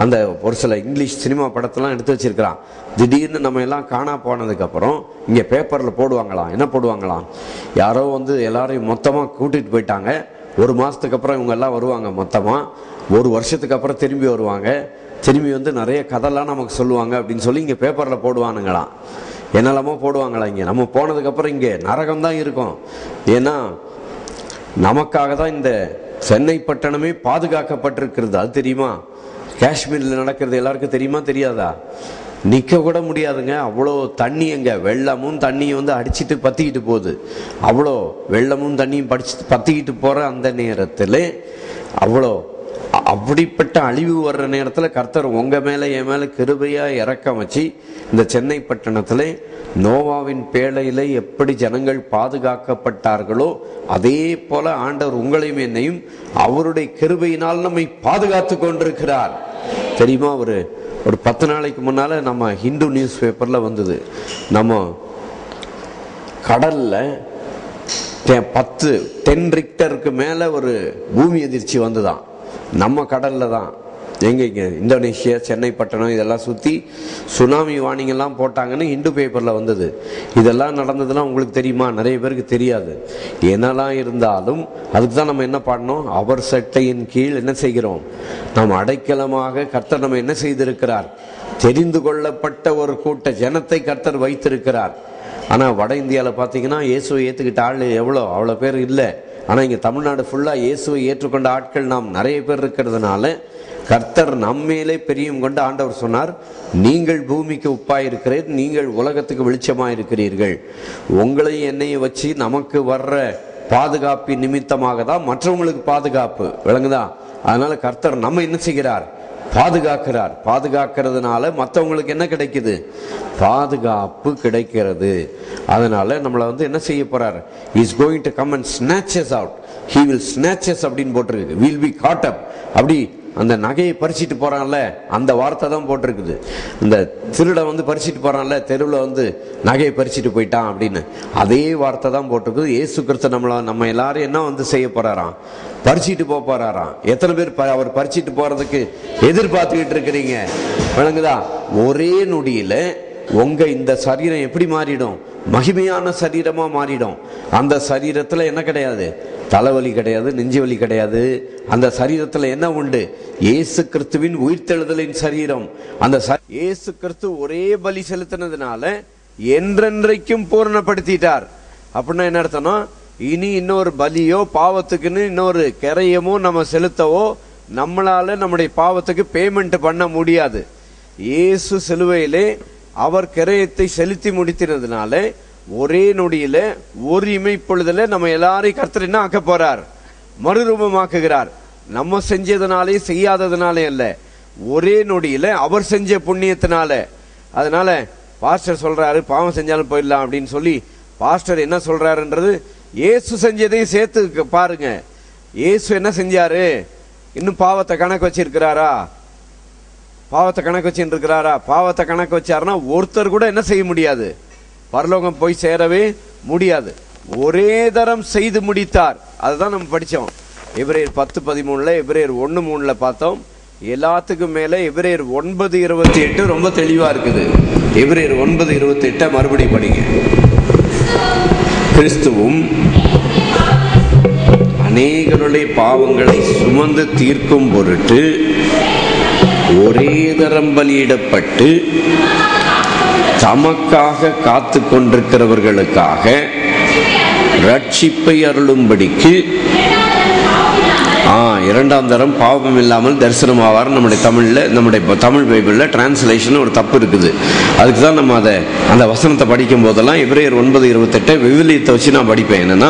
அந்த ஒரு சில இங்கிலீஷ் சினிமா படத்தெல்லாம் எடுத்து வச்சிருக்கிறான். திடீர்னு நம்ம எல்லாம் காணா போனதுக்கு அப்புறம் இங்க பேப்பர்ல போடுவாங்களாம். என்ன போடுவாங்களாம்? யாரோ எல்லாரையும் மொத்தமா கூட்டிட்டு போயிட்டாங்க. ஒரு மாசத்துக்கு அப்புறம் இவங்க எல்லாம் வருவாங்க. மொத்தமா ஒரு வருஷத்துக்கு அப்புறம் திரும்பி வருவாங்க. திரும்பி நிறைய கதைலாம் நமக்கு சொல்லுவாங்க அப்படின்னு சொல்லி இங்க பேப்பர்ல போடுவானுங்களாம். என்னெல்லாமோ போடுவாங்களா. இங்க நம்ம போனதுக்கு அப்புறம் இங்க நரகம் தான் இருக்கும். ஏன்னா நமக்காக தான் இந்த சென்னை பட்டணமே பாதுகாக்கப்பட்டிருக்கிறது. அது தெரியுமா? காஷ்மீர்ல நடக்கிறது எல்லாருக்கும் தெரியுமா தெரியாதா? நிக்க கூட முடியாதுங்க. அவ்வளோ தண்ணி, எங்க வெள்ளமும் தண்ணியும் அடிச்சுட்டு பத்திக்கிட்டு போகுது. அவ்வளோ வெள்ளமும் தண்ணியும் பத்திக்கிட்டு போற அந்த நேரத்துல அப்படிப்பட்ட அழிவு வர்ற நேரத்துல கர்த்தர் உங்க மேல என் மேல கிருபையா இறக்கம் வச்சு இந்த சென்னை பட்டணத்துல நோவாவின் பேழையில எப்படி ஜனங்கள் பாதுகாக்கப்பட்டார்களோ அதே போல ஆண்டவர் உங்களையும் என்னையும் அவருடைய கிருபையினால் நம்மை பாதுகாத்து கொண்டிருக்கிறார். தெரியுமா? ஒரு 10 நாளைக்கு முன்னால நம்ம ஹிந்து நியூஸ் பேப்பர்ல வந்தது. நம்ம கடல்ல 10 ரிக்டருக்கு மேல ஒரு பூமி அதிர்ச்சி வந்துதான். நம்ம கடல்ல தான். இங்க இந்தோனேஷியா சென்னை பட்டணம் இதெல்லாம் சுத்தி சுனாமி வார்னிங் எல்லாம் போட்டாங்கன்னு ஹிந்து பேப்பர்ல வந்தது. இதெல்லாம் நடந்ததுலாம் உங்களுக்கு தெரியுமா? நிறைய பேருக்கு தெரியாது. என்னெல்லாம் இருந்தாலும் அதுக்கு தான் நம்ம என்ன பண்ணணும்? அவர் சட்டையின் கீழ் என்ன செய்கிறோம்? நாம் அடைக்கலமாக கர்த்தர் நம்ம என்ன செய்திருக்கிறார்? தெரிந்து கொள்ளப்பட்ட ஒரு கூட்ட ஜனத்தை கர்த்தர் வைத்திருக்கிறார். ஆனா வட இந்தியாவில் பார்த்தீங்கன்னா இயேசுவை ஏற்றுக்கிட்ட ஆள் அவ்வளோ பேர் இல்லை. ஆனா இங்க தமிழ்நாடு ஃபுல்லா இயேசுவை ஏற்றுக்கொண்ட ஆட்கள் நாம் நிறைய பேர் இருக்கிறதுனால கர்த்தர் நம்மேலே பெரியும் கொண்டு ஆண்டவர் சொன்னார், நீங்கள் பூமிக்கு உப்பாயிருக்கிறீர், நீங்கள் உலகத்துக்கு வெளிச்சமாயிருக்கிறீர்கள். உங்களை என்னையும் வச்சு நமக்கு வர்ற பாதுகாப்பின் நிமித்தமாக தான் மற்றவங்களுக்கு பாதுகாப்பு. விளங்குதா? அதனால கர்த்தர் நம்ம என்ன செய்கிறார்? பாதுகாக்கிறார். பாதுகாக்கிறதுனால மற்றவங்களுக்கு என்ன கிடைக்குது? பாதுகாப்பு கிடைக்கிறது. அதனால நம்மளை என்ன செய்ய போறார்? Is going to come and snatch us out. he will snatch us அப்படின்னு போட்டிருக்கு. will be caught up. அப்படி அந்த நகையை பறிச்சிட்டு போறான்ல, அந்த வார்த்தை தான் போட்டிருக்குது. இந்த திருடன் பறிச்சிட்டு போறான்ல, தெருவில் நகையை பறிச்சிட்டு போயிட்டான் அப்படின்னு, அதே வார்த்தை தான் போட்டிருக்குது. இயேசு கிறிஸ்து நம்ம எல்லாரும் என்ன செய்ய போறாராம்? பறிச்சிட்டு போறாராம். எத்தனை பேர் அவர் பறிச்சிட்டு போறதுக்கு எதிர்பார்த்துக்கிட்டு இருக்கிறீங்க? விளங்குதா? ஒரே நொடியில உங்க இந்த சரீரம் எப்படி மாறிடும்? மகிமையான சரீரமா மாறிடும். அந்த சரீரத்துல என்ன கிடையாது? தலைவலி கிடையாது, நெஞ்சு வலி கிடையாது. அந்த சரீரத்துல என்ன உண்டு? இயேசு கிறிஸ்துவின் உயிர்த்தெழுதலின் சரீரம். அந்த இயேசு கிறிஸ்து ஒரே பலி செலுத்தினதுனால என்றென்றைக்கும் பூரணப்படுத்திட்டார். அப்படின்னா என்ன அர்த்தம்னா, இனி இன்னொரு பலியோ பாவத்துக்குன்னு இன்னொரு கரையமோ நம்ம செலுத்தவோ நம்மளால நம்முடைய பாவத்துக்கு பேமெண்ட் பண்ண முடியாது. இயேசு சிலுவையிலே அவர் கிரயத்தை செலுத்தி முடித்தினதுனால ஒரே நொடியில ஒரு இமைப்பொழுதுல நம்ம எல்லாரையும் கர்த்தர் என்ன ஆக்க போறார்? மறுரூபமாக்குகிறார். நம்ம செஞ்சதுனாலே செய்யாததுனாலே அல்ல, ஒரே நொடியில அவர் செஞ்ச புண்ணியத்தினால. அதனால பாஸ்டர் சொல்றாரு பாவம் செஞ்சாலும் போயிடலாம் அப்படின்னு சொல்லி பாஸ்டர் என்ன சொல்றாருன்றது இயேசு செஞ்சதையும் சேர்த்து பாருங்க. இயேசு என்ன செஞ்சாரு? இன்னும் பாவத்தை கணக்கு வச்சிருக்கிறாரா? பாவத்தை கணக்கு வச்சுருக்கிறாரா? பாவத்தை கணக்கு வச்சாருன்னா ஒருத்தர் கூட என்ன செய்ய முடியாது, பரலோகம் போய் சேரவே முடியாது. ஒரே தரம் செய்து முடித்தார். அதுதான் நம்ம படித்தோம். எபிரேயர் 10:13, எபிரேயர் 1:3 பார்த்தோம். எல்லாத்துக்கும் மேல எபிரேயர் 9:28 ரொம்ப தெளிவா இருக்குது. எபிரேயர் 9:28 மறுபடி படிங்க. கிறிஸ்துவும் அநேகருடைய பாவங்களை சுமந்து தீர்க்கும் பொருட்டு ஒரே தரம் பலியிடப்பட்டு தமக்காக காத்து கொண்டிருக்கிறவர்களுக்காக ரட்சிப்பை அருளும்படிக்கு இரண்டாம் தரம் பாவம் இல்லாமல் தரிசனமாவார். நம்முடைய தமிழ் பைபிளில் டிரான்ஸ்லேஷன் ஒரு தப்பு இருக்குது. அதுக்கு தான் நம்ம அந்த வசனத்தை படிக்கும் போதெல்லாம் எபிரேயர் 9:28 விவிலியத்தை வச்சு நான் படிப்பேன். என்னன்னா,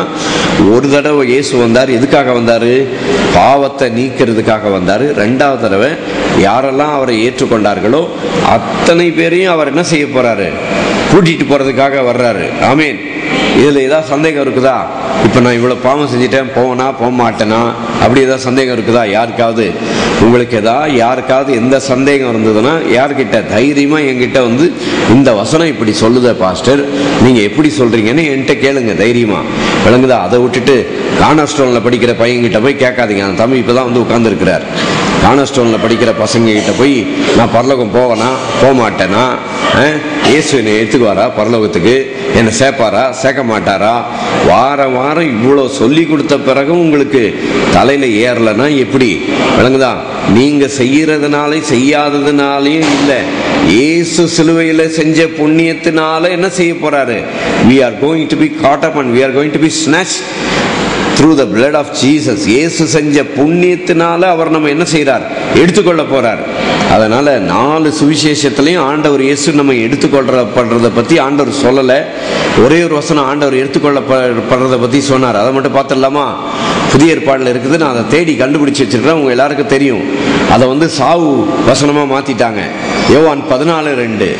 ஒரு தடவை இயேசு வந்தார். எதுக்காக வந்தார்? பாவத்தை நீக்கிறதுக்காக வந்தார். ரெண்டாவது தடவை யாரெல்லாம் அவரை ஏற்றுக்கொண்டார்களோ அத்தனை பேரையும் அவர் என்ன செய்ய போறாரு? கூட்டிட்டு போறதுக்காக வர்றாரு. ஆமேன். இதுல ஏதாவது சந்தேகம் இருக்குதா? இப்ப நான் இவ்வளவு பாவம் செஞ்சுட்டேன், போவனா போக மாட்டேனா, அப்படி ஏதாவது சந்தேகம் இருக்குதா யாருக்காவது? உங்களுக்கு யாருக்காவது எந்த சந்தேகம் இருந்ததுன்னா யார்கிட்ட தைரியமா என்கிட்ட வந்து இந்த வசனம் இப்படி சொல்லுத பாஸ்டர், நீங்க எப்படி சொல்றீங்கன்னு என்கிட்ட கேளுங்க தைரியமா. விளங்குதா? அதை விட்டுட்டு கார்னர்ஸ்டோன்ல படிக்கிற பையன்கிட்ட போய் கேட்காதீங்க. அந்த தம்பி இப்பதான் வந்து உட்கார்ந்து இருக்கிறார். கார்னர்ஸ்டோன்ல படிக்கிற பசங்க கிட்ட போய் நான் பரலோகம் போவேனா போக மாட்டேனா, இயேசு என்னை எடுத்துக்குவாரா பரலோகத்துக்கு, என்னை சேர்ப்பாரா சேர்க்க மாட்டாரா, வாரம் வாரம் இவ்வளோ சொல்லி கொடுத்த பிறகும் உங்களுக்கு தலையில ஏறலைன்னா எப்படி? விளங்குதா? நீங்க செய்யறதுனாலே செய்யாததுனாலையும் இல்லை, இயேசு சிலுவையில செஞ்ச புண்ணியத்தினால என்ன செய்ய போறாரு? we are going to be caught up and we are going to be snatched through the blood of Jesus. இயேசு செஞ்ச புண்ணியத்தினால அவர் நம்ம என்ன செய்றார்? எடுத்துக்கொள்ள போறார். அதனால 4 சுவிசேஷத்திலையும் ஆண்டவர் இயேசு நம்ம எடுத்துக்கொள்ளப்படுறத பத்தி ஆண்டவர் சொல்லல. ஒரே ஒரு வசனம் ஆண்டவர் எடுத்துக்கொள்ளப்படுறத பத்தி சொன்னார். அதை மட்டும் பார்த்துடலாமா? புதிய ஏற்பாடுல இருக்குது. நான் அதை தேடி கண்டுபிடிச்சு வச்சிருக்கிறேன். உங்க எல்லாருக்கும் தெரியும். அதை வந்து சாவு வசனமா மாத்திட்டாங்க. யோவான் 14:2,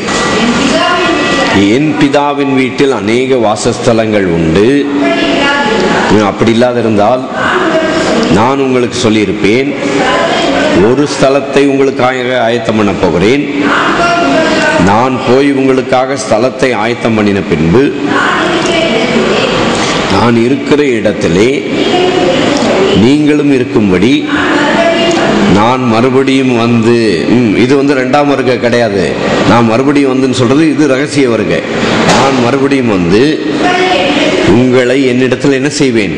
என் பிதாவின் வீட்டில் அநேக வாசஸ்தலங்கள் உண்டு, அப்படி இல்லாதிருந்தால் நான் உங்களுக்கு சொல்லியிருப்பேன், ஒரு ஸ்தலத்தை உங்களுக்காக ஆயத்தம் பண்ண போகிறேன். நான் போய் உங்களுக்காக ஸ்தலத்தை ஆயத்தம் பண்ணின பின்பு நான் இருக்கிற இடத்திலே நீங்களும் இருக்கும்படி நான் மறுபடியும் வந்து, இது வந்து 2ஆம் வருகை கிடையாது. நான் மறுபடியும் வந்துன்னு சொல்றது இது ரகசிய வருகை. நான் மறுபடியும் வந்து உங்களை என்னிடத்தில் என்ன செய்வேன்?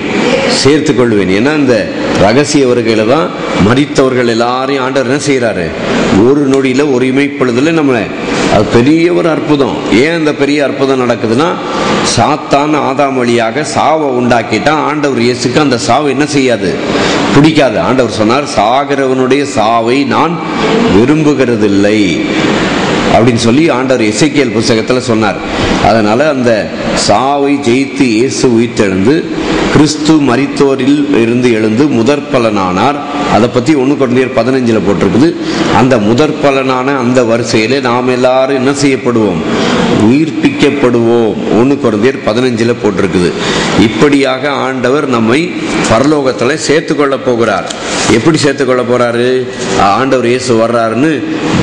சேர்த்துக் கொள்வேன். ஏன்னா இந்த ரகசிய வருகையில தான் மரித்தவர்கள் எல்லாரையும் ஆண்டவர் என்ன செய்யறாரு? ஒரு நொடியில ஒரு இமைப்பொழுதுல நம்மளை, அது பெரிய ஒரு அற்புதம். ஏன் அந்த பெரிய அற்புதம் நடக்குதுன்னா, சாத்தான் ஆதாம் வழியாக சாவை உண்டாக்கிட்டான். ஆண்டவர் இயேசுக்கு அந்த சாவு என்ன செய்யாது? பிடிக்காது. ஆண்டவர் சொன்னார், சாகிறவனுடைய சாவை நான் விரும்புகிறதில்லை அப்படின்னு சொல்லி ஆண்டவர் எசேக்கியேல் புத்தகத்துல சொன்னார். அதனால அந்த சாவை ஜெயித்து இயேசு உயிர்த்தெழுந்து கிறிஸ்து மரித்தோரில் இருந்து எழுந்து முதற் பலனானார். அதை பத்தி 1 கொரிந்தியர் 15 போட்டிருக்குது. அந்த முதற் பலனான அந்த வரிசையிலே நாம் எல்லாரும் என்ன செய்யப்படுவோம்? உயிர்ப்பிக்கப்படுவோம். 1 கொரிந்தியர் 15 போட்டிருக்குது. இப்படியாக ஆண்டவர் நம்மை பரலோகத்துல சேர்த்துக்கொள்ள போகிறார். எப்படி சேர்த்துக்கொள்ள போறாரு? ஆண்டவர் இயேசு வர்றாருன்னு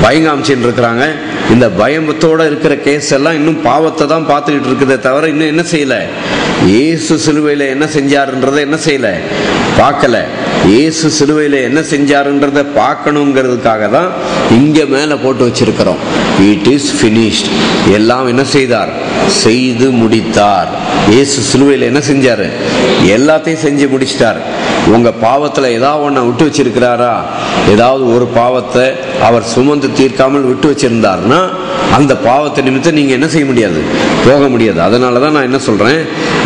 பயங்காமிச்சின்னு இருக்கிறாங்க. இந்த பயத்தோட இருக்கிற கேஸ் எல்லாம் இன்னும் பாவத்தை தான் பார்த்துக்கிட்டு இருக்குதே தவிர இன்னும் என்ன செய்யல? இயேசு சிலுவையில என்ன செஞ்சாருன்றதை என்ன செய்யல? பார்க்கல. இயேசு சிலுவையில என்ன செஞ்சாருன்றதை பார்க்கணுங்கிறதுக்காக தான் இங்க மேல போட்டு வச்சிருக்கிறோம். It is finished. எல்லாம் என்ன செய்தார்? செய்து முடித்தார். இயேசு சிலுவையில என்ன செஞ்சாரு? எல்லாத்தையும் செஞ்சு முடிச்சிட்டார். உங்க பாவத்துல ஏதாவது ஒன்ன விட்டு வச்சிருக்கிறாரா? ஏதாவது ஒரு பாவத்தை அவர் சுமந்து தீர்க்காமல் விட்டு வச்சிருந்தாருன்னா அந்த பாவத்தை நிமித்தம் நீங்க என்ன செய்ய முடியாது? போக முடியாது. அதனாலதான் நான் என்ன சொல்றேன்,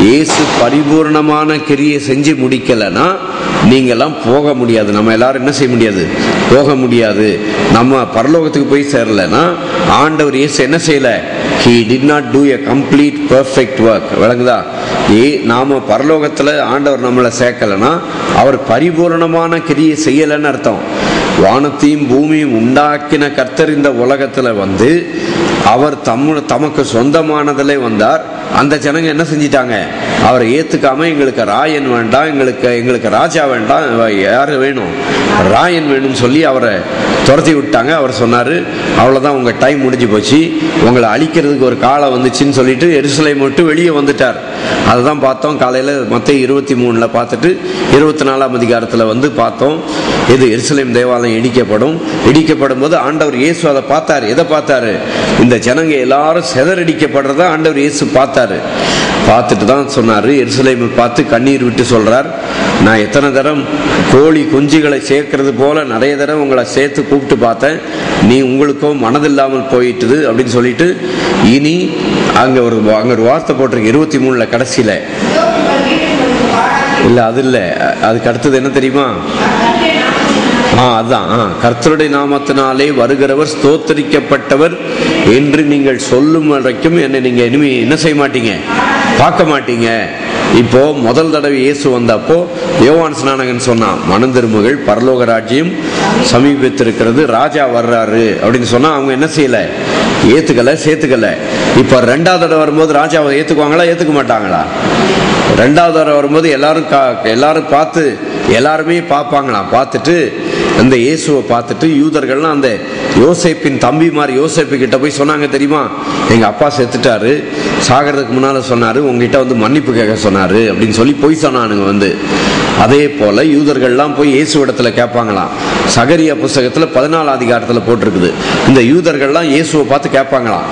இயேசு பரிபூர்ணமான கிரியை செஞ்சு முடிக்கலன்னா நீங்க எல்லாம் போக முடியாது. நம்ம எல்லாரும் என்ன செய்ய முடியாது? போக முடியாது. நம்ம பரலோகத்துக்கு போய் சேரலன்னா ஆண்டவர் இயேசு என்ன செய்யல? He did not do a complete perfect work. விளங்குதா? நாம பரலோகத்துல ஆண்டவர் நம்மளை சேர்க்கலன்னா அவர் பரிபூரணமான கிரியை செய்யலைன்னு அர்த்தம். வானத்தையும் பூமியும் உண்டாக்கின கர்த்தர் இந்த உலகத்துல வந்து அவர் தமக்கு சொந்தமானதிலே வந்தார். அந்த ஜனங்க என்ன செஞ்சிட்டாங்க? அவரை ஏத்துக்காம எங்களுக்கு ராயன் வேண்டாம், எங்களுக்கு ராஜா வேண்டாம், யாரு வேணும்? ராயன் வேணும்னு சொல்லி அவரை துரத்தி விட்டாங்க. அவர் சொன்னாரு, அவ்வளவுதான், உங்க டைம் முடிஞ்சு போச்சு, உங்களை அழிக்கிறதுக்கு ஒரு காலம் வந்துச்சுன்னு சொல்லிட்டு எருசலேம் விட்டு வெளியே வந்துட்டார். அதுதான் பார்த்தோம் காலையில மத்தேயு 23 பார்த்துட்டு 24ஆம் அதிகாரத்துல வந்து பார்த்தோம். இது எருசலேம் தேவாலயம் இடிக்கப்படும் போது ஆண்டவர் இயேசு அதை பார்த்தாரு. எதை பார்த்தாரு? இந்த ஜனங்க எல்லாரும் சிதறடிக்கப்படுறத ஆண்டவர் இயேசு பார்த்தாரு. பார்த்துட்டு தான் சொன்னாரு, எருசலேமை பார்த்து கண்ணீர் விட்டு சொல்றார், நான் எத்தனை தரம் கோழி குஞ்சுகளை சேர்க்கறது போல நிறைய தரம் உங்களை சேர்த்து கூப்பிட்டு பார்த்தேன், நீ உங்களுக்கும் மனதில்லாமல் போயிட்டுது அப்படின்னு சொல்லிட்டு, இனி அங்க ஒரு வார்த்தை போட்டிருக்கு 23 கடைசியில. இல்ல அது இல்ல, அதுக்கு அடுத்தது என்ன தெரியுமா? அதான், கர்த்தருடைய நாமத்தினாலே வருகிறவர் ஸ்தோத்தரிக்கப்பட்டவர் என்று நீங்கள் சொல்லும் வரைக்கும் என்னை நீங்க இனிமே என்ன செய்ய மாட்டீங்க, பார்க்க மாட்டீங்க. இப்போ முதல் தடவை இயேசு வந்தப்போ யோவான் ஸ்நானகன் சொன்னான், மனம் திரும்புகள், பரலோக ராஜ்யம் சமீபித்திருக்கிறது, ராஜா வர்றாரு அப்படின்னு சொன்னா அவங்க என்ன செய்யல, ஏத்துக்கல, சேர்த்துக்கல. இப்ப ரெண்டாவது தடவை வரும்போது ராஜாவை ஏத்துக்குவாங்களா, ஏத்துக்க மாட்டாங்களா? ரெண்டாவது தடவை வரும்போது எல்லாரும் பார்த்து எல்லாருமே பார்ப்பாங்களாம். பார்த்துட்டு அந்த இயேசுவை பார்த்துட்டு யூதர்கள்லாம் அந்த யோசேப்பின் தம்பி மாதிரி யோசேப்பு கிட்ட போய் சொன்னாங்க தெரியுமா, எங்க அப்பா செத்துட்டாரு, சாகிறதுக்கு முன்னால சொன்னாரு, உங்ககிட்ட வந்து மன்னிப்பு கேட்க சொன்னாரு அப்படின்னு சொல்லி போய் சொன்னானுங்க வந்து. அதே போல யூதர்கள்லாம் போய் இயேசு இடத்துல கேட்பாங்களாம். சகரியா புஸ்தகத்துல 14 அதிகாரத்துல போட்டிருக்குது. இந்த யூதர்கள்லாம் இயேசுவை பார்த்து கேட்பாங்களாம்,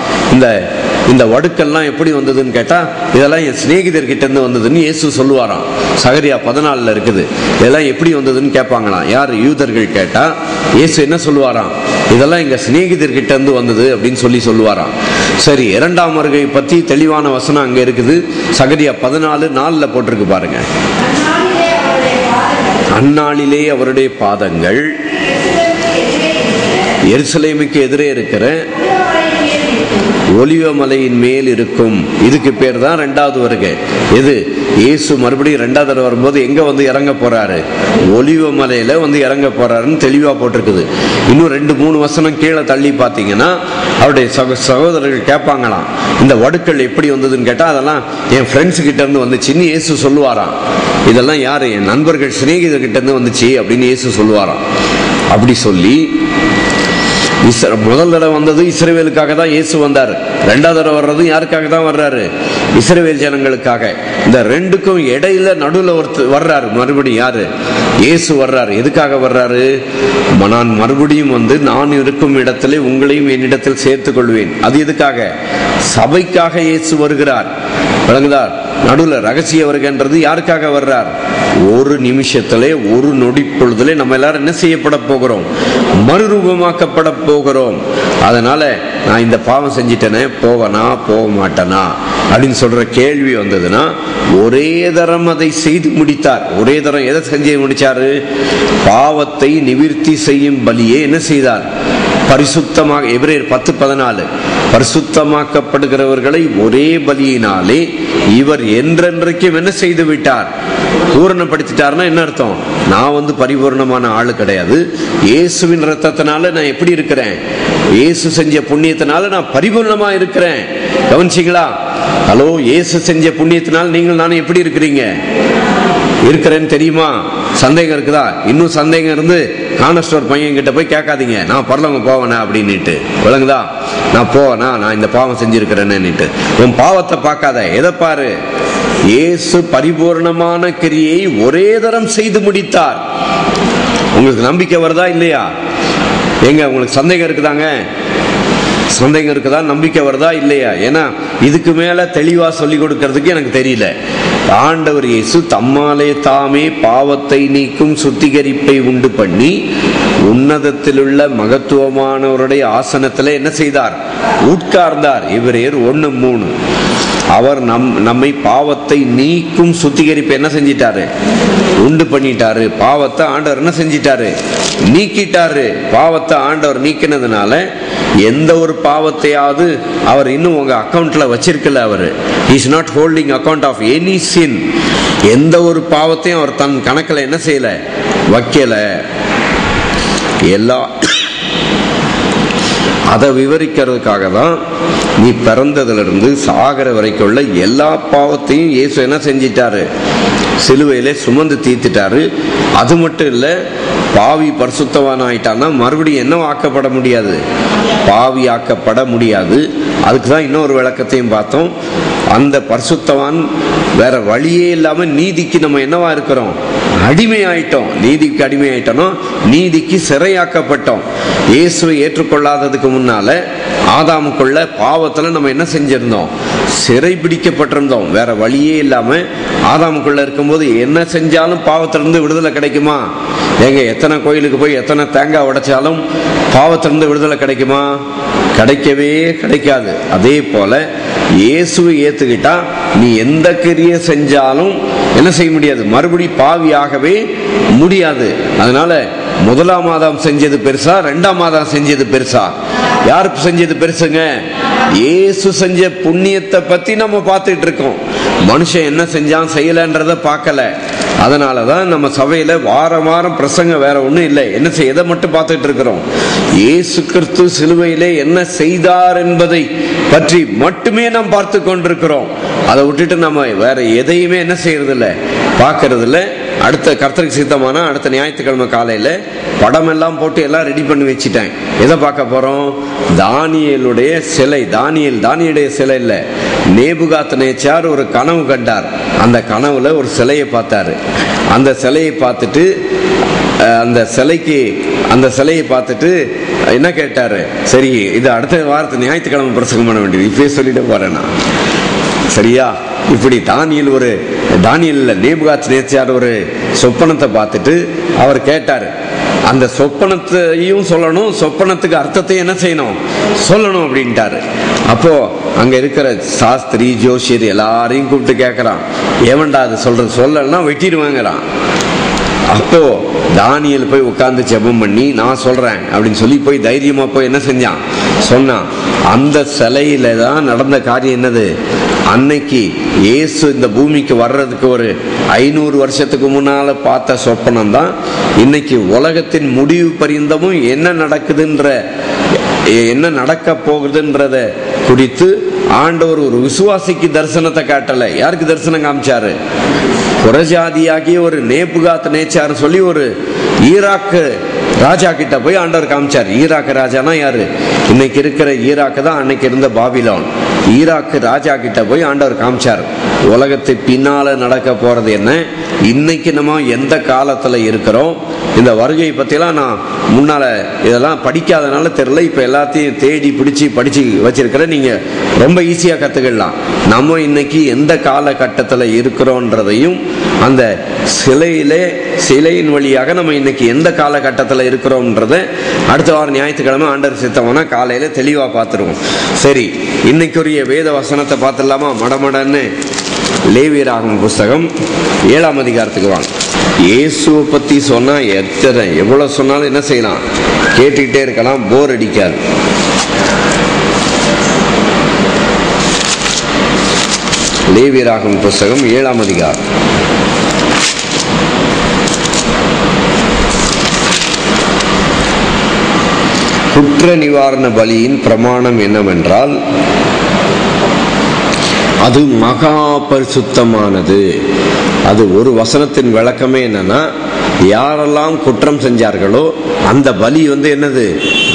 இந்த வடுக்கெல்லாம் எப்படி வந்ததுன்னு கேட்டா, இதெல்லாம் என் சிநேகிதர்கிட்ட இருந்து வந்ததுன்னு இயேசு சொல்லுவாராம். சகரியா 14 இருக்குது. இதெல்லாம் எப்படி வந்ததுன்னு கேட்பாங்களாம். யார்? யூதர்கள் கேட்டா இயேசு என்ன சொல்லுவாராம், இதெல்லாம் எங்க சிநேகிதர்கிட்ட இருந்து வந்தது அப்படின்னு சொல்லுவாராம். சரி, இரண்டாம் வருகை பத்தி தெளிவான வசனம் அங்க இருக்குது. சகரியா 14:4 போட்டிருக்கு பாருங்க. அந்நாளிலே அவருடைய பாதங்கள் எருசலேமுக்கு எதிரே இருக்கிற ஒலிவ மலையின் மேல் இருக்கும். இதுக்கு பேர் தான் ரெண்டாவது வருகை. இது இயேசு மறுபடியும் ரெண்டாவது தடவை வரும்போது எங்க வந்து இறங்க போறாரு? ஒலிவ மலையில வந்து இறங்க போறாருன்னு தெளிவா போட்டிருக்குது. இன்னும் 2-3 வசனம் கீழே தள்ளி பார்த்தீங்கன்னா அவருடைய சகோதரர்கள் கேட்பாங்களாம், இந்த வடுக்கள் எப்படி வந்ததுன்னு கேட்டா, அதெல்லாம் என் ஃப்ரெண்ட்ஸ் கிட்ட இருந்து வந்துச்சுன்னு இயேசு சொல்லுவாராம். இதெல்லாம் யாரு? என் நண்பர்கள், சிநேகிதர்கிட்ட இருந்து வந்துச்சு அப்படின்னு இயேசு சொல்லுவாராம். அப்படி சொல்லி முதல் தடவை வந்தது இஸ்ரவேலுக்காக தான் இயேசு வந்தார். ரெண்டாவது தடவை வர்றது யாருக்காக தான் வர்றாரு? இஸ்ரவேல் ஜனங்களுக்காக. இந்த ரெண்டுக்கும் இடையில நடுவில் ஒருத்தர் வர்றாரு. மறுபடியும் யாரு? இயேசு வர்றாரு. எதுக்காக வர்றாரு? நான் மறுபடியும் வந்து நான் இருக்கும் இடத்துல உங்களையும் என்னிடத்தில் சேர்த்துக் கொள்வேன். அது எதுக்காக? சபைக்காக இயேசு வருகிறார். விளங்குதார்? நடுவில் ரகசிய வருகின்றது யாருக்காக வர்றார்? ஒரு நிமிஷத்திலே, ஒரு நொடி பொழுதுலே நம்ம எல்லாரும் என்ன செய்யப்பட போகிறோம்? மறுரூபமாக்கப்பட போகிறோம். அதனால நான் இந்த பாவம் செஞ்சிட்டேனே, போவனா போக மாட்டேனா அப்படின்னு சொல்ற கேள்வி வந்ததுன்னா, ஒரே தரம் அதை செய்து முடித்தார். ஒரே தரம் எதை செஞ்சு முடிச்சாரு? பாவத்தை நிவிர்த்தி செய்யும் பலியே என்ன செய்தார்? பரிசுத்தமாக, எபிரேயர் 10:14, பரிசுத்தமாக்கப்படுகிறவர்களை ஒரே பலியினாலே இவர் என்றென்றைக்கும் என்ன செய்து விட்டார்? பூரணப்படுத்திட்டார்னா என்ன அர்த்தம்? நான் வந்து பரிபூர்ணமான ஆளு கிடையாது. இயேசுவின் ரத்தத்தினால நான் எப்படி இருக்கிறேன்? இயேசு செஞ்ச புண்ணியத்தினால நான் பரிபூர்ணமா இருக்கிறேன். கவனிச்சிங்களா? ஹலோ, இயேசு செஞ்ச புண்ணியத்தினால நீங்கள் நானும் எப்படி இருக்கிறீங்க? இருக்கிறேன்னு தெரியுமா? சந்தேகம் இருக்குதா? இன்னும் சந்தேகம் இருந்து கான்ஸ்டோர் பையன் கிட்ட போய் கேட்காதீங்க, நான் பரலோகம் போவேனா அப்படின்னுட்டு. விளங்குதா? நான் போவேனா, நான் இந்த பாவம் செஞ்சிருக்கிறேன்னு. உன் பாவத்தை பார்க்காத, எதை பாரு? இயேசு பரிபூர்ணமான கிரியை ஒரே தரம் செய்து முடித்தார். உங்களுக்கு நம்பிக்கை வருதா இல்லையா? எங்க உங்களுக்கு சந்தேகம் இருக்குதாங்க? சந்தேகம் இருக்குதா? நம்பிக்கை வருதா இல்லையா? ஏன்னா இதுக்கு மேல தெளிவா சொல்லி கொடுக்கறதுக்கு எனக்கு தெரியல. ஆண்டவர் இயேசு தம்மாலே தாமே பாவத்தை நீக்கும் சுத்திகரிப்பை உண்டு பண்ணி உன்னதத்தில் உள்ள மகத்துவமானவருடைய ஆசனத்துல என்ன செய்தார்? உட்கார்ந்தார். எபிரேயர் 1:3. அவர் நம்மை பாவத்தை நீக்கும் சுத்திகரிப்பு என்ன செஞ்சிட்டாரு? உண்டு பண்ணிட்டாரு. பாவத்தை ஆண்டவர் என்ன செஞ்சிட்டாரு? நீக்கிட்டாரு. பாவத்தை ஆண்டவர் நீக்கினதுனால எந்த ஒரு பாவத்தையாவது அவர் இன்னும் உங்க அக்கௌண்ட்ல வச்சிருக்கல. அவர் is not holding account of any sin. எந்த ஒரு பாவத்தையும் அவர் தன் கணக்கில் என்ன செய்யல, வைக்கல. எல்லா அதை விவரிக்கிறதுக்காக தான் நீ பிறந்ததிலிருந்து சாகிற வரைக்குள்ள எல்லா பாவத்தையும் இயேசு என்ன செஞ்சிட்டாரு, சிலுவையிலே சுமந்து தீர்த்துட்டாரு. அது மட்டும் இல்லை, பாவி பரிசுத்தவான் ஆயிட்டான்னா மறுபடியும் என்ன ஆக்கப்பட முடியாது, பாவி ஆக்கப்பட முடியாது. அதுக்கு தான் இன்னொரு விளக்கத்தையும் பார்த்தோம். அந்த பரிசுத்தவான் வேற வழியே இல்லாம நீதிக்கு நம்ம என்னவா இருக்கிறோம், அடிமை ஆயிட்டோம். நீதிக்கு அடிமை ஆயிட்டோம், நீதிக்கு சிறையாக்கப்பட்டோம். இயேசுவை ஏற்றுக்கொள்ளாததுக்கு முன்னால ஆதாமுக்குள்ள பாவத்துல நம்ம என்ன செஞ்சிருந்தோம், சிறை பிடிக்கப்பட்டிருந்தோம். வேற வழியே இல்லாம ஆதாமுக்குள்ள இருக்கும்போது என்ன செஞ்சாலும் பாவத்திலிருந்து விடுதலை கிடைக்குமா? ஏங்க, எத்தனை கோயிலுக்கு போய் எத்தனை தேங்காய் உடைச்சாலும் பாவத்திலிருந்து விடுதலை கிடைக்குமா? கிடைக்கவே கிடைக்காது. அதே போல இயேசுவை ஏத்துக்கிட்டா நீ எந்த கிரியை செஞ்சாலும் என்ன செய்ய முடியாது, மறுபடி பாவியாகவே முடியாது. அதனால முதலாம் ஆதாம் செஞ்சது பெருசா, இரண்டாம் ஆதாம் செஞ்சது பெருசா? யாருக்கு செஞ்சது பெருசுங்க? இயேசு செஞ்ச புண்ணியத்தை பத்தி நம்ம பார்த்துட்டு இருக்கோம். மனுஷன் என்ன செஞ்சான் செய்யலன்றத பார்க்கல. அதனாலதான் நம்ம சபையில வாரம் வாரம் பிரசங்கம் வேற ஒண்ணும் இல்லை. என்ன செய்ய, எதை மட்டும் பார்த்துட்டு இருக்கிறோம், இயேசு கிறிஸ்து சிலுவையிலே என்ன செய்தார் என்பதை பற்றி மட்டுமே நாம் பார்த்து கொண்டிருக்கிறோம். அதை விட்டுட்டு நம்ம வேற எதையுமே என்ன செய்யறது இல்லை, பார்க்கறது இல்லை. அடுத்த கர்த்தருக்கு சித்தமான அடுத்த ஞாயிற்றுக்கிழமை காலையில படம் எல்லாம் போட்டு எல்லாம் ரெடி பண்ணி வச்சுட்டேன். எதை பார்க்க போறோம்? தானியேலுடைய சிலை. தானியேலுடைய சிலை இல்லை, நேபுகாத்நேச்சார் ஒரு கனவு கண்டார். அந்த கனவுல ஒரு சிலையை பார்த்தாரு. அந்த சிலையை பார்த்துட்டு அந்த சிலையை பார்த்துட்டு என்ன கேட்டாரு, சரி இது அடுத்த வாரத்து ஞாயிற்றுக்கிழமை பிரசங்கம் பண்ண வேண்டியது, இப்பயே சொல்லிட்டு போறேன்னா சரியா? இப்படி தானியேல் நேபுகாத்நேச்சார் ஒரு சொப்பனத்தை பார்த்துட்டு அவர் கேட்டாரு. அந்த சொப்பனத்தையும் சொல்லணும், சொப்பனத்துக்கு அர்த்தத்தையும் என்ன செய்யணும், சொல்லணும் அப்படின்ட்டாரு. அப்போ அங்க இருக்கிற சாஸ்திரி ஜோஷியர் எல்லாரையும் கூப்பிட்டு கேட்கறான், ஏவன்டா அது சொல்லலன்னா வெட்டிடுவாங்கிறான். அப்போ தானியேல் போய் உட்கார்ந்து ஜெபம் பண்ணி நான் சொல்றேன் அப்படின்னு சொல்லி போய் தைரியமா போய் என்ன செஞ்சான், சொன்னான். அந்த சிலையில தான் நடந்த காரியம் என்னது, அன்னைக்கு இயேசு இந்த பூமிக்கு வர்றதுக்கு ஒரு 500 வருஷத்துக்கு முன்னால பார்த்த சொப்பனம் தான் இன்னைக்கு உலகத்தின் முடிவு பரியந்தமும் என்ன நடக்க போகுதுன்றத குறித்து ஆண்டவர் ஒரு விசுவாசிக்கு தரிசனத்தை காட்டல. யாருக்கு தரிசனம் காமிச்சாரு? புறஜாதியாகிய ஒரு நேபுகாத்நேச்சார் சொல்லி ஒரு ஈராக்கு ராஜா கிட்ட போய் ஆண்டவர் காமிச்சார். ஈராக்கு ராஜானா யாரு? இன்னைக்கு இருக்கிற ஈராக்கு தான் அன்னைக்கு இருந்த பாபிலோன். ஈராக்கு ராஜா கிட்ட போய் ஆண்டவர் காமிச்சார், உலகத்துக்கு பின்னால நடக்க போறது என்ன, இன்னைக்கு நம்ம எந்த காலத்துல இருக்கிறோம். இந்த வருகை பத்திலாம் நான் முன்னால இதெல்லாம் படிக்காதனால தெரியல. இப்ப எல்லாத்தையும் தேடி படிச்சு வச்சிருக்கிறேன். நீங்க ரொம்ப ஈஸியா கத்துக்கலாம். நம்ம இன்னைக்கு எந்த காலகட்டத்துல இருக்கிறோன்றதையும் அந்த சிலையின் வழியாக நம்ம இன்னைக்கு எந்த காலகட்டத்துல இருக்கிறோம்ன்றத அடுத்த வாரம் ஞாயிற்றுக்கிழமை ஆண்டவர் சித்தமான காலையில தெளிவா பார்த்துருவோம். சரி, இன்னைக்குரிய வேத வசனத்தை பார்த்துடலாமா? மடமடன்னு லேவியராகமம் புஸ்தகம் 7ஆம் அதிகாரத்துக்கு வாங்க. இயேசுவை பத்தி சொன்னா எவ்வளவு சொன்னாலும் என்ன செய்யலாம், கேட்டுக்கிட்டே இருக்கலாம், போர் அடிக்காது. லேவியராகமம் புஸ்தகம் 7ஆம் அதிகாரம். குற்ற நிவாரண பலியின் பிரமாணம் என்னவென்றால் அது மகா பரிசுத்தமானது. அது ஒரு வசனத்தின் விளக்கமே என்னன்னா, யாரெல்லாம் குற்றம் செஞ்சார்களோ அந்த பலி என்னது,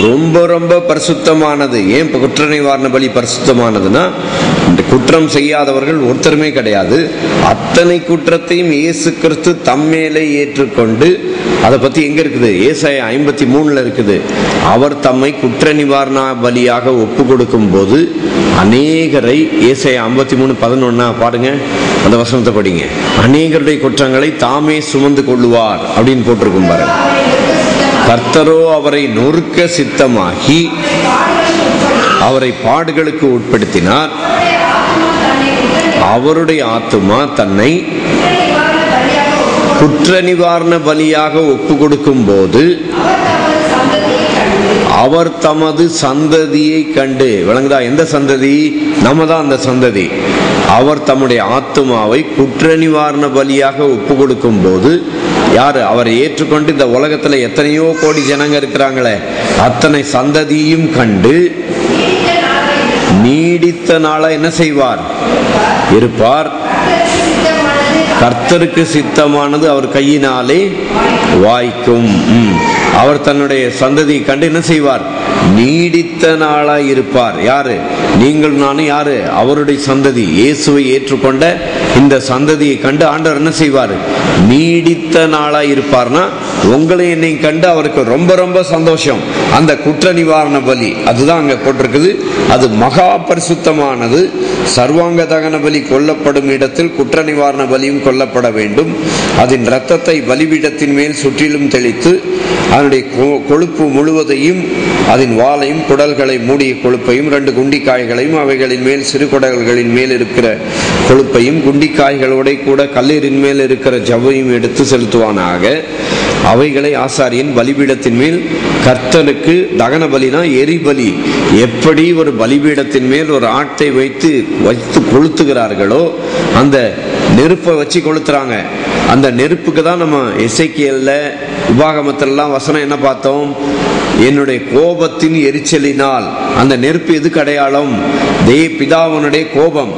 ரொம்ப ரொம்ப பரிசுத்தமானது. ஏன் குற்ற நிவாரண பலி பரிசுத்தமானதுன்னா, குற்றம் செய்யாதவர்கள் ஒருத்தருமே கிடையாது. அத்தனை குற்றத்தையும் இயேசு கிறிஸ்து தம்மேலே ஏற்றுக்கொண்டு, அதை பத்தி எங்க இருக்குது, ஏசாயா 53 இருக்குது. அவர் தம்மை குற்ற நிவாரண பலியாக ஒப்பு கொடுக்கும் போது அநேகரை, ஏசாயா 53:11 பாருங்க, அந்த வசனத்தை படிங்க. அநேகருடைய குற்றங்களை தாமே சுமந்து கொள்ளுவார் அப்படின்னு போட்டிருக்கும் பாருங்க. கர்த்தரோ அவரை நொறுக்க சித்தமாகி அவரை பாடுகளுக்கு உட்படுத்தினார். அவருடைய ஆத்துமா தன்னை குற்ற நிவாரண பலியாக ஒப்பு கொடுக்கும் போது அவர் தமது சந்ததியை கண்டு, விளங்குதா? எந்த சந்ததி? நம்ம தான் அந்த சந்ததி. அவர் தம்முடைய ஆத்துமாவை குற்ற நிவாரண பலியாக ஒப்பு கொடுக்கும் போது, யாரு அவரை ஏற்றுக்கொண்டு இந்த உலகத்துல எத்தனையோ கோடி ஜனங்க இருக்கிறாங்களே, அத்தனை சந்ததியும் கண்டு நீடித்த நாளா என்ன செய்வார்? இருப்பார். கர்த்தருக்கு சித்தமானது அவர் கையினாலே வாய்க்கும். அவர் தன்னுடைய சந்ததியை கண்டு என்ன செய்வார்? நீடித்த நாளாய் இருப்பார். யாரு? நீங்கள் நானும் யாரு? அவருடைய சந்ததி. இயேசுவை ஏற்றுக்கொண்ட இந்த சந்ததியை கண்டு ஆண்டவர் என்ன செய்வார்? நீடித்த நாளாய் இருப்பார்னா உங்களை என்னை கண்டு அவருக்கு ரொம்ப ரொம்ப சந்தோஷம். அந்த குற்ற நிவாரண பலி அதுதான் அங்க போட்டிருக்குது. அது மகா பரிசுத்தமானது. சர்வாங்க தகன பலி கொல்லப்படும் இடத்தில் குற்ற நிவாரண பலியும் கொல்லப்பட வேண்டும். அதன் இரத்தத்தை பலிபீடத்தின் மேல் சுற்றிலும் தெளித்து அதனுடைய கொழுப்பு முழுவதையும், அதன் வாலையும் குடல்களை மூடிய கொழுப்பையும் 2 குண்டிக்காய்களையும் அவைகளின் மேல் சிறு குடல்களின் மேல் இருக்கிற கொழுப்பையும் குண்டிக்காய்களோட கூட கல்லீரின் மேல் இருக்கிற ஜவ்வையும் எடுத்து செலுத்துவானாக. அவைகளை ஆசாரியன் பலிபீடத்தின் மேல் கர்த்தனுக்கு தகன பலினா எரிபலி. எப்படி ஒரு பலிபீடத்தின் மேல் ஒரு ஆட்டை வைத்து கொளுத்துகிறார்களோ, அந்த நெருப்பை வச்சு கொளுத்துறாங்க. அந்த நெருப்புக்கு தான் நம்ம எசேக்கியேல்ல உபாகமத்திலாம் வசனம் என்ன பார்த்தோம்? என்னுடைய கோபத்தின் எரிச்சலினால். அந்த நெருப்பு எதுக்கு அடையாளம்? பிதாவனுடைய கோபம்.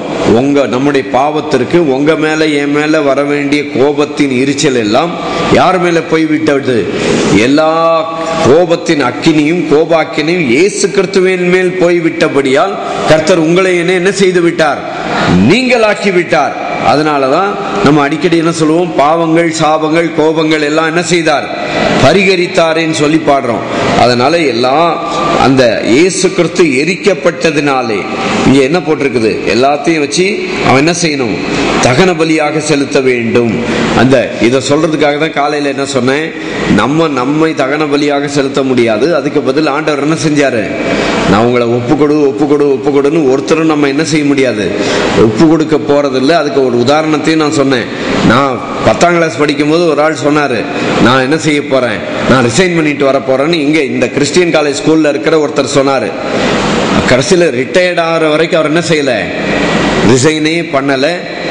நம்முடைய பாவத்திற்கு உங்க மேல என் மேல வர வேண்டிய கோபத்தின் எரிச்சல் எல்லாம் யார் மேல போய்விட்டது? எல்லா கோபத்தின் அக்கினியும் கோபாக்கினையும் இயேசு கிறிஸ்துவின் மேல் போய்விட்டபடியால் கர்த்தர் உங்களை என்ன செய்து விட்டார்? நீங்கள் ஆக்கி விட்டார். அதனாலதான் நம்ம அடிக்கடி என்ன சொல்லுவோம்? பாவங்கள், சாபங்கள், கோபங்கள் எல்லாம் என்ன செய்தார்? பரிகரித்தாரேன்னு சொல்லி பாடுறோம். அதனால எல்லாம் அந்த இயேசு கிறிஸ்து எரிக்கப்பட்டதுனாலே இங்க என்ன போட்டிருக்குது? எல்லாத்தையும் வச்சு அவன் என்ன செய்யணும்? தகன பலியாக செலுத்த வேண்டும். அந்த இதை சொல்றதுக்காக தான் காலையில என்ன சொன்னேன்? நம்மை தகன பலியாக செலுத்த முடியாது. அதுக்கு பதில் ஆண்டவர் என்ன செஞ்சாரு? நான் உங்களை ஒப்பு கொடுன்னு ஒருத்தரும் நம்ம என்ன செய்ய முடியாது, ஒப்பு கொடுக்க போறதில்லை. அதுக்கு ஒரு உதாரணத்தையும் நான் சொன்னேன். நான் 10ஆம் கிளாஸ் படிக்கும் போது ஒரு ஆள் சொன்னாரு, நான் என்ன செய்ய போறேன், நான் ரிசைன் பண்ணிட்டு வர போறேன்னு. இங்க இந்த கிறிஸ்டியன் காலேஜ் ஸ்கூல்ல இருக்கிற ஒருத்தர் சொன்னாரு. கடைசியில ரிட்டையர்ட் ஆகிற வரைக்கும் அவர் என்ன செய்யல, ரிசைனே பண்ணல.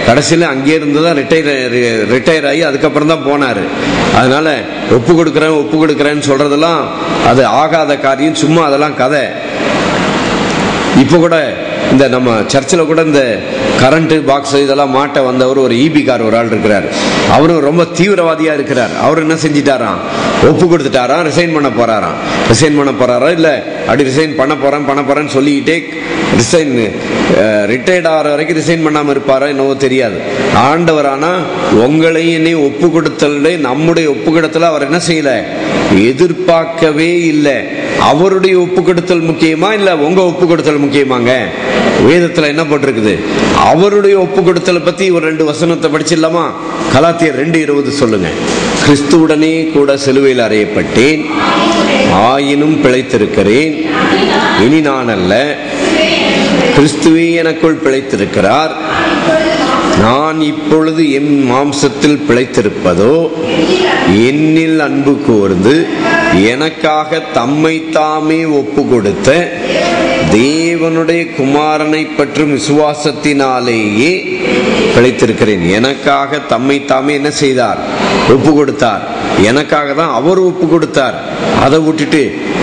கடைசியில் அங்கே இருந்துதான் ரிட்டையர் ஆகி அதுக்கப்புறம் தான் போனாரு. அதனால ஒப்பு கொடுக்குறேன்னு சொல்றதெல்லாம் அது ஆகாத காரியம், சும்மா அதெல்லாம் கதை. இப்போ கூட இந்த நம்ம சர்ச்சில் கூட இந்த கரண்ட் பாக்ஸ் இதெல்லாம் மாட்ட வந்தவர் ஒரு ஈபிக்கார் ஒரு ஆள் இருக்கிறார். அவரும் ரொம்ப தீவிரவாதியா இருக்கிறார். அவர் என்ன செஞ்சிட்டாராம், ஒப்பு கொடுத்துட்டாராம், ரிசைன் பண்ண போறாரா இல்ல அப்படி ரிசைன் பண்ண போறேன்னு சொல்லிக்கிட்டே ரிட்டையர்ட் ஆகிற வரைக்கும் ரிசைன் பண்ணாம இருப்பாரா என்னவோ தெரியாது. ஆண்டவரானா உங்களையும் என்னையும் ஒப்பு கொடுத்தல, நம்முடைய ஒப்பு கொடுத்தல அவர் என்ன செய்யல, எதிர்பார்க்கவே இல்லை. அவருடைய ஒப்பு கொடுத்தல் முக்கியமா இல்ல உங்க ஒப்பு கொடுத்தல் முக்கியமாங்க? வேதத்துல என்ன போட்டிருக்குது? அவருடைய ஒப்பு கொடுத்தலை பத்தி ஒரு 2 வசனத்தை படிச்சிடலாமா? கலாத்தியர் 2:20 சொல்லுங்க. கிறிஸ்துவுடனே கூட சிலுவையில் அறையப்பட்டேன், ஆயினும் பிழைத்திருக்கிறேன். இனி நான் அல்ல, கிறிஸ்துவே எனக்குள் பிழைத்திருக்கிறார். நான் இப்பொழுது என் மாம்சத்தில் பிழைத்திருப்பதோ என்னில் அன்பு கூர்ந்து எனக்காக தம்மை தாமே ஒப்பு கொடுத்த தேவனுடைய குமாரனை பற்றும் விசுவாசத்தினாலேயே பிழைத்திருக்கிறேன். எனக்காக தம்மை தாமே என்ன செய்தார், ஒப்பு கொடுத்தார். எனக்காக தான் அவர் ஒப்பு கொடுத்தார். அதை விட்டுட்டு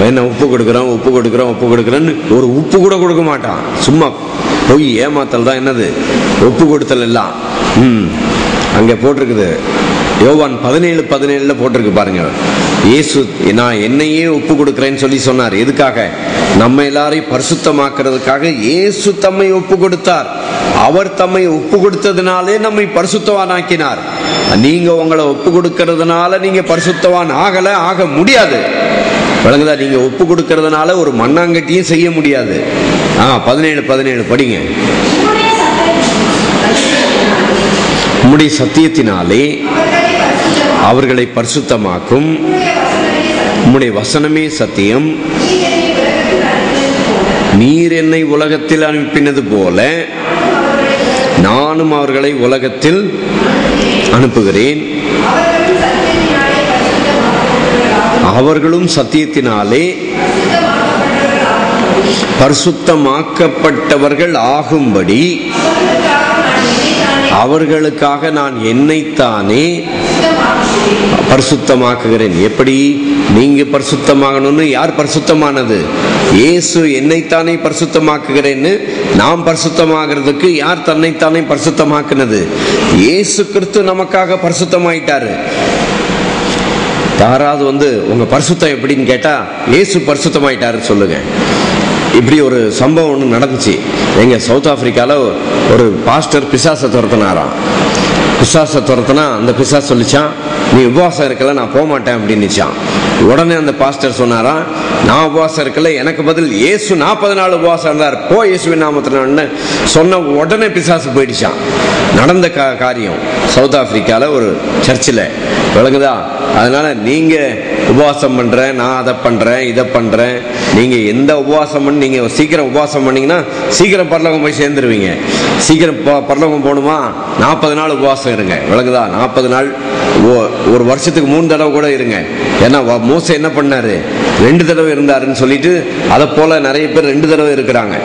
என்ன ஒப்பு கொடுக்கிறேன்னு ஒரு உப்பு கூட கொடுக்க மாட்டான். சும்மா போய் ஏமாத்தல் தான் என்னது ஒப்பு கொடுத்தல் எல்லாம். அங்க போட்டிருக்குது, யோவான் 17:17 போட்டிருக்கு பாருங்க. இயேசு நான் என்னையே ஒப்பு கொடுக்கிறேன்னு சொல்லி சொன்னார். எதுக்காக? நம்ம எல்லாரையும் பரிசுத்தமாக்குறதுக்காக இயேசு தம்மை ஒப்பு கொடுத்தார். அவர் தம்மை ஒப்பு கொடுத்ததுனாலே நம்மை பரிசுத்தவானாக்கினார். நீங்க உங்களை ஒப்பு கொடுக்கறதுனால நீங்க பரிசுத்தவான் ஆக முடியாது. விளங்குதா? நீங்க ஒப்பு கொடுக்கறதுனால ஒரு மண்ணாங்கட்டியும் செய்ய முடியாது. 17:17 படிங்க. உம்முடைய சத்தியத்தினாலே அவர்களை பரிசுத்தமாக்கும், உம்முடைய வசனமே சத்தியம். நீர் என்னை உலகத்தில் அனுப்பினது போல நானும் அவர்களை உலகத்தில் அனுப்புகிறேன். அவர்களும் சத்தியத்தினாலே பரிசுத்தமாக்கப்பட்டவர்கள் ஆகும்படி அவர்களுக்காக நான் என்னைத்தானே பரிசுத்தமாக்குகிறேன். எப்படி நீங்க பரிசுத்தமாகணும்னு? யார் பரிசுத்தமானது? இயேசு என்னைத்தானே பரிசுத்தமாக்குகிறேன்னு. நாம் பரிசுத்தமாகிறதுக்கு யார் தன்னைத்தானே பரிசுத்தமாக்குனது? இயேசு கிறிஸ்து நமக்காக பரிசுத்தமாயிட்டாரு. யாராவது உங்க பரிசுத்தம் எப்படின்னு கேட்டா, இயேசு பரிசுத்தமாயிட்டாரு சொல்லுங்க. இப்படி ஒரு சம்பவம் ஒன்று நடந்துச்சு. எங்க சவுத் ஆப்பிரிக்கால ஒரு பாஸ்டர் பிசாசை துரத்தினாராம். பிசாசை துரத்தினா அந்த பிசாசு சொல்லிச்சான், நீ உபவாசம் இருக்கல, நான் போக மாட்டேன் அப்படின்னுச்சான். உடனே அந்த பாஸ்டர் சொன்னாராம், நான் உபவாசம் இருக்கல, எனக்கு பதில் இயேசு 40 நாள் உபவாசம் இருந்தார், போ இயேசுவின் நாமத்தினான்னு சொன்ன உடனே பிசாசு போயிடுச்சான். நடந்த காரியம் சவுத் ஆப்பிரிக்கால ஒரு சர்ச்சில், விளங்குதா? அதனால நீங்க உபவாசம் பண்றேன், நான் அதை பண்றேன், இதை பண்றேன், நீங்க எந்த உபவாசம் பண்ணி நீங்க சீக்கிரம் உபவாசம் பண்ணீங்கன்னா சீக்கிரம் பரலோகம் போய் சேர்ந்துருவீங்க. சீக்கிரம் பரலோகம் போகணுமா? 40 நாள் உபவாசம் இருங்க, விளங்குதா? 40 நாள், ஒரு வருஷத்துக்கு 3 தடவை கூட இருங்க. ஏன்னா மோசே என்ன பண்ணாரு? 2 தடவை இருந்தாருன்னு சொல்லிட்டு அதை போல நிறைய பேர் 2 தடவை இருக்கிறாங்க.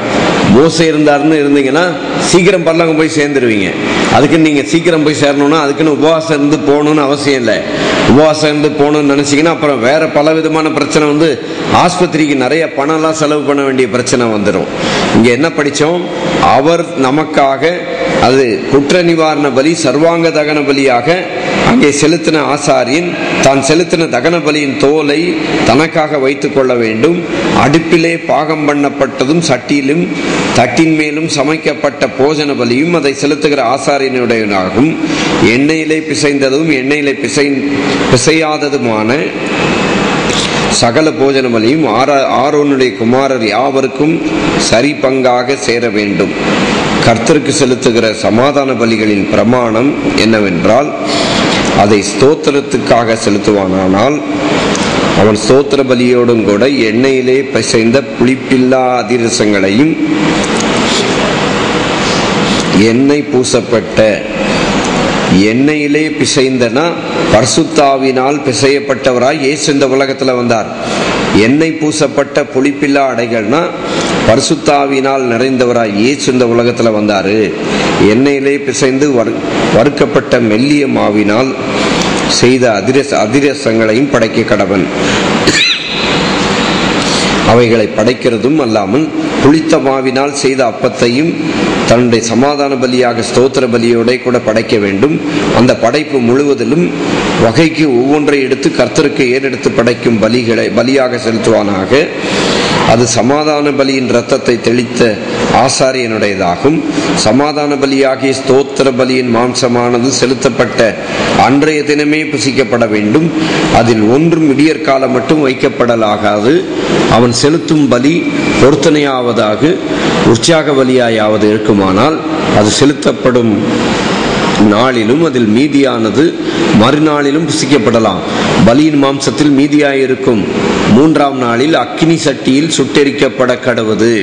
மோசே இருந்தாருன்னு இருந்தீங்கன்னா சீக்கிரம் பரலோகம் போய் சேர்ந்துருவீங்க. அதுக்குன்னு நீங்க சீக்கிரம் போய் சேரணும்னா அதுக்குன்னு உபவாசம் இருந்து போகணும்னு அவசியம் இல்லை. உபவாசம் இருந்து போகணும்னு நினைச்சீங்கன்னா அப்புறம் வேற பல விதமான பிரச்சனை ஆஸ்பத்திரிக்கு நிறைய பணம்லாம் செலவு பண்ண வேண்டிய பிரச்சனை வந்துடும். இங்க என்ன படிச்சோம்? அவர் நமக்காக அது குற்ற நிவாரண பலி, சர்வாங்க தகன பலியாக அங்கே செலுத்தின ஆசாரியன் தான் செலுத்தின தகன பலியின் தோலை தனக்காக வைத்துக் கொள்ள வேண்டும். அடுப்பிலே பாகம் பண்ணப்பட்டதும் சட்டியிலும் தட்டின் மேலும் சமைக்கப்பட்ட போஜன பலியும் அதை செலுத்துகிற ஆசாரியனுடையனாகும். எண்ணெயிலே பிசைந்ததும் எண்ணெயிலே பிசையாததுமான சகல போஜன பலியும் ஆரோனுடைய குமாரர் யாவருக்கும் சரி பங்காக சேர வேண்டும். கர்த்தருக்கு செலுத்துகிற சமாதான பலிகளின் பிரமாணம் என்னவென்றால், அதை ஸ்தோத்திரத்துக்காக செலுத்துவானால் அவன் ஸ்தோத்திர பலியோடும் கூட எண்ணெயிலே பிசைந்த புளிப்பில்லா அதிரசங்களையும் எண்ணெய் பூசப்பட்ட, எண்ணெயிலே பிசைந்தனா பரிசுத்தாவினால் பிசையப்பட்டவராய் இயேசு இந்த உலகத்துல வந்தார். எண்ணெய் பூசப்பட்ட புளிப்பில்லா அடைகள்னா பரிசுத்தாவினால் நிறைந்தவராய் இயேசு இந்த உலகத்துல வந்தாரு. எண்ணெயிலே பிசைந்து வறுக்கப்பட்ட மெல்லிய மாவினால் செய்த அதிரசங்களையும் படைக்க கடவன். அவைகளை படைக்கிறதும் அல்லாமல் புளித்த மாவினால் செய்த அப்பத்தையும் தன்னுடைய சமாதான பலியாக ஸ்தோத்திர பலியோட கூட படைக்க வேண்டும். அந்த படைப்பு முழுவதிலும் வகைக்கு ஒவ்வொன்றை எடுத்து கர்த்தருக்கு ஏறெடுத்து படைக்கும் பலியாக செலுத்துவானாக. அது சமாதான பலியின் இரத்தத்தை தெளித்த ஆசாரியனுடையதாகும். சமாதான பலியாகிய ஸ்தோத்திர பலியின் மாம்சமானது செலுத்தப்பட்ட அன்றைய தினமே புசிக்கப்பட வேண்டும். அதில் ஒன்றும் விடியற்காலம் மட்டும் வைக்கப்படலாகாது. அவன் செலுத்தும் பலி பொருத்தனையாவதாக உற்சாக பலியாயாவது இருக்குமானால் அது செலுத்தப்படும் நாளிலும் அதில் மீதியானது மறுநாளிலும் புசிக்கப்படலாம். பலியின் மாம்சத்தில் மீதியாயிருக்கும் 3ஆம் நாளில் அக்கினி சட்டியில் சுட்டெரிக்கப்பட கடவுது.